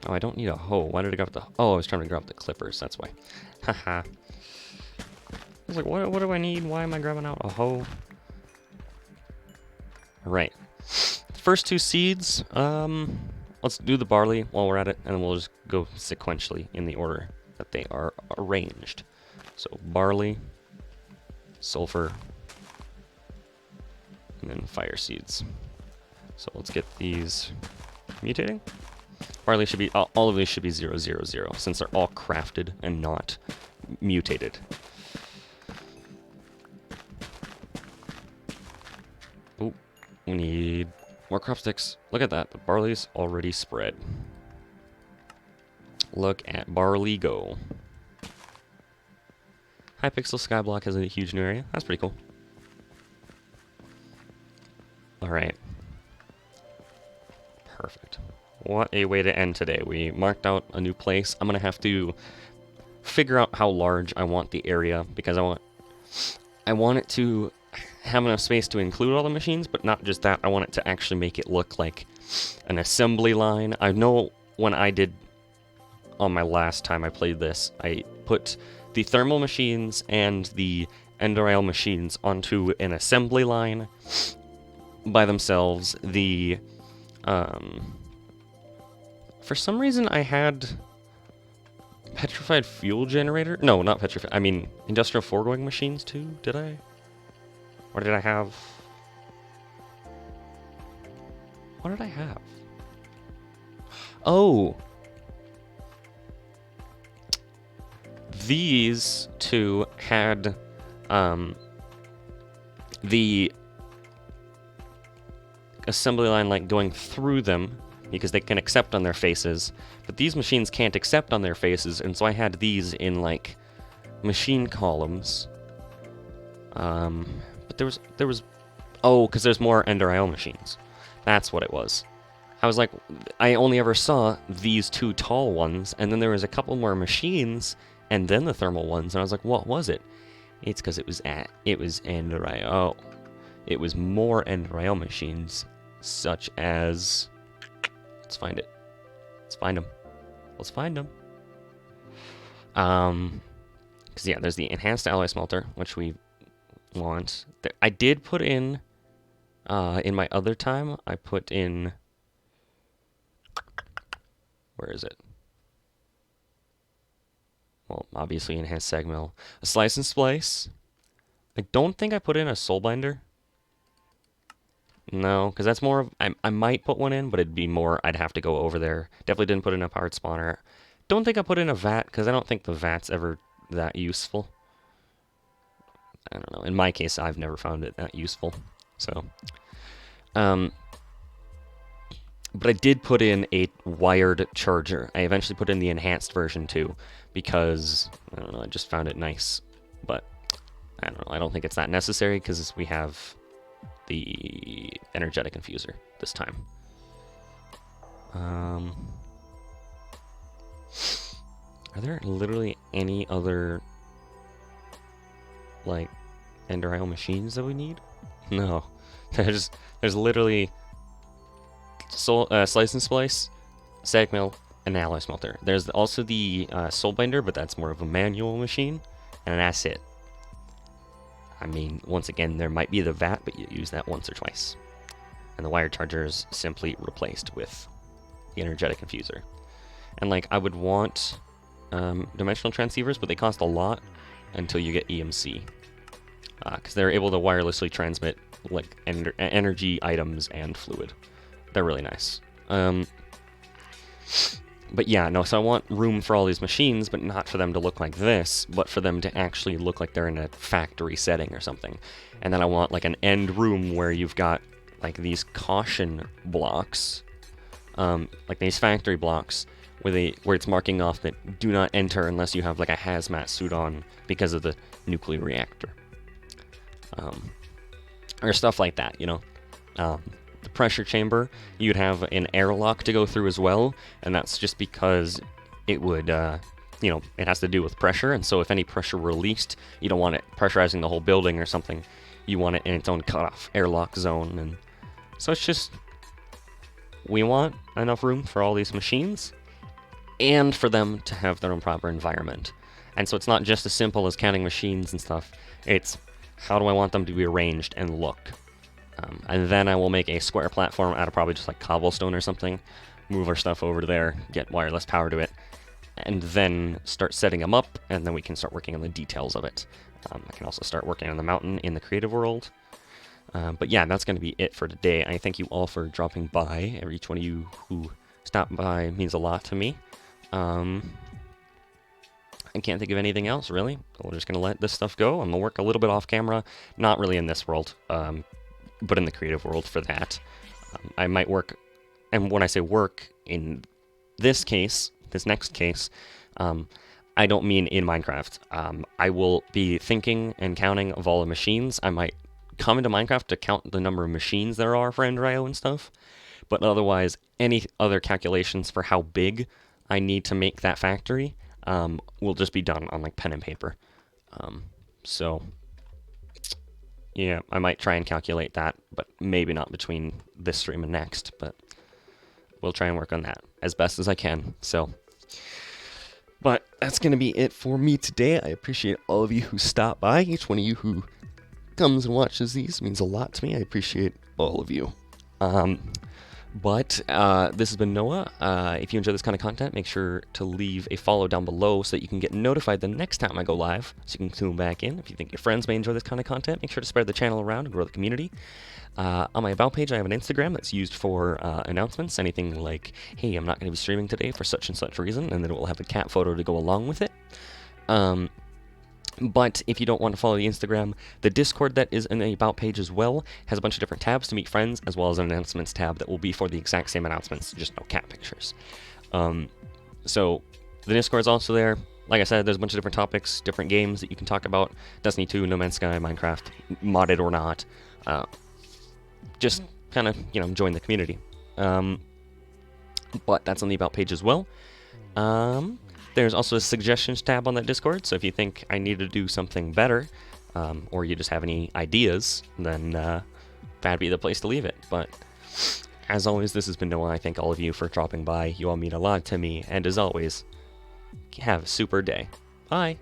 S1: Oh, I don't need a hoe. Why did I grab the... Oh, I was trying to grab the clippers. That's why. Haha. I was like, what do I need? Why am I grabbing out a hoe? Alright. First two seeds. Let's do the barley while we're at it, and then we'll just go sequentially in the order that they are arranged. So barley, sulfur, and then fire seeds. So let's get these mutating. Barley should be, all of these should be 0, 0, 0, since they're all crafted and not mutated. Oh, we need more crop sticks. Look at that, the barley's already spread. Look at barley go. Hypixel Skyblock has a huge new area. That's pretty cool. Alright. Perfect. What a way to end today. We marked out a new place. I'm going to have to figure out how large I want the area, because I want it to have enough space to include all the machines, but not just that. I want it to actually make it look like an assembly line. I know when I did on my last time I played this, I put the thermal machines and the ender isle machines onto an assembly line by themselves. The for some reason I had petrified fuel generator. No, not petrified. I mean industrial foregoing machines too. Did I? Or did I have? What did I have? Oh. These two had the assembly line like going through them because they can accept on their faces, but these machines can't accept on their faces, and so I had these in like machine columns. But there was oh, because there's more Ender IO machines. That's what it was. I was like, I only ever saw these two tall ones, and then there was a couple more machines, and then the thermal ones, and I was like, what was it? It's because it was Ender IO. It was more Ender IO machines, such as... Let's find it. Let's find them. Let's find them. Because yeah, there's the enhanced alloy smelter, which we want. I did put in my other time, I put in... Where is it? Well, obviously enhanced sag mill. A slice and splice. I don't think I put in a soul binder. No, because that's more of... I might put one in, but it'd be more... I'd have to go over there. Definitely didn't put in a powered spawner. Don't think I put in a vat, because I don't think the vat's ever that useful. I don't know. In my case, I've never found it that useful. So... But I did put in a wired charger. I eventually put in the enhanced version too, because, I don't know, I just found it nice. But, I don't know, I don't think it's that necessary, because we have the energetic infuser this time. Are there literally any other, like, Ender IO machines that we need? No. There's literally... slice and splice, sag mill, and alloy smelter. There's also the soul binder, but that's more of a manual machine, and that's it. I mean, once again, there might be the VAT, but you use that once or twice. And the wire charger is simply replaced with the energetic infuser. And like, I would want dimensional transceivers, but they cost a lot until you get EMC. Because they're able to wirelessly transmit like energy, items, and fluid. They're really nice. But yeah, no, so I want room for all these machines, but not for them to look like this, but for them to actually look like they're in a factory setting or something. And then I want like an end room where you've got like these caution blocks, like these factory blocks, where it's marking off that do not enter unless you have like a hazmat suit on because of the nuclear reactor. Or stuff like that, you know. The pressure chamber, you'd have an airlock to go through as well, and that's just because it would, you know, it has to do with pressure, and so if any pressure released, you don't want it pressurizing the whole building or something. You want it in its own cutoff airlock zone, and so it's just, we want enough room for all these machines, and for them to have their own proper environment. And so it's not just as simple as counting machines and stuff, it's how do I want them to be arranged and look. And then I will make a square platform out of probably just like cobblestone or something, move our stuff over to there, get wireless power to it, and then start setting them up, and then we can start working on the details of it. I can also start working on the mountain in the creative world. But yeah, that's going to be it for today. I thank you all for dropping by. Each one of you who stopped by means a lot to me. I can't think of anything else, really. We're just going to let this stuff go. I'm going to work a little bit off camera. Not really in this world, but in the creative world for that. I might work, and when I say work, in this case, this next case, I don't mean in Minecraft. I will be thinking and counting of all the machines. I might come into Minecraft to count the number of machines there are for Ender.io and stuff, but otherwise, any other calculations for how big I need to make that factory will just be done on like pen and paper. So yeah, I might try and calculate that, but maybe not between this stream and next, but we'll try and work on that as best as I can. So, but that's going to be it for me today. I appreciate all of you who stop by. Each one of you who comes and watches these means a lot to me. I appreciate all of you. But this has been Noah. If you enjoy this kind of content, make sure to leave a follow down below so that you can get notified the next time I go live, so you can tune back in. If you think your friends may enjoy this kind of content, make sure to spread the channel around and grow the community. On my About page, I have an Instagram that's used for announcements, anything like, hey, I'm not going to be streaming today for such and such reason, and then it will have a cat photo to go along with it. But if you don't want to follow the Instagram, the Discord that is in the About page as well has a bunch of different tabs to meet friends, as well as an announcements tab that will be for the exact same announcements, just no cat pictures. So the Discord is also there. Like I said, there's a bunch of different topics, different games that you can talk about. Destiny 2, No Man's Sky, Minecraft, modded or not. Just kind of, you know, join the community. But that's on the About page as well. There's also a suggestions tab on that Discord, so if you think I need to do something better, or you just have any ideas, then that'd be the place to leave it. But as always, this has been Noah. I thank all of you for dropping by. You all mean a lot to me, and as always, have a super day. Bye!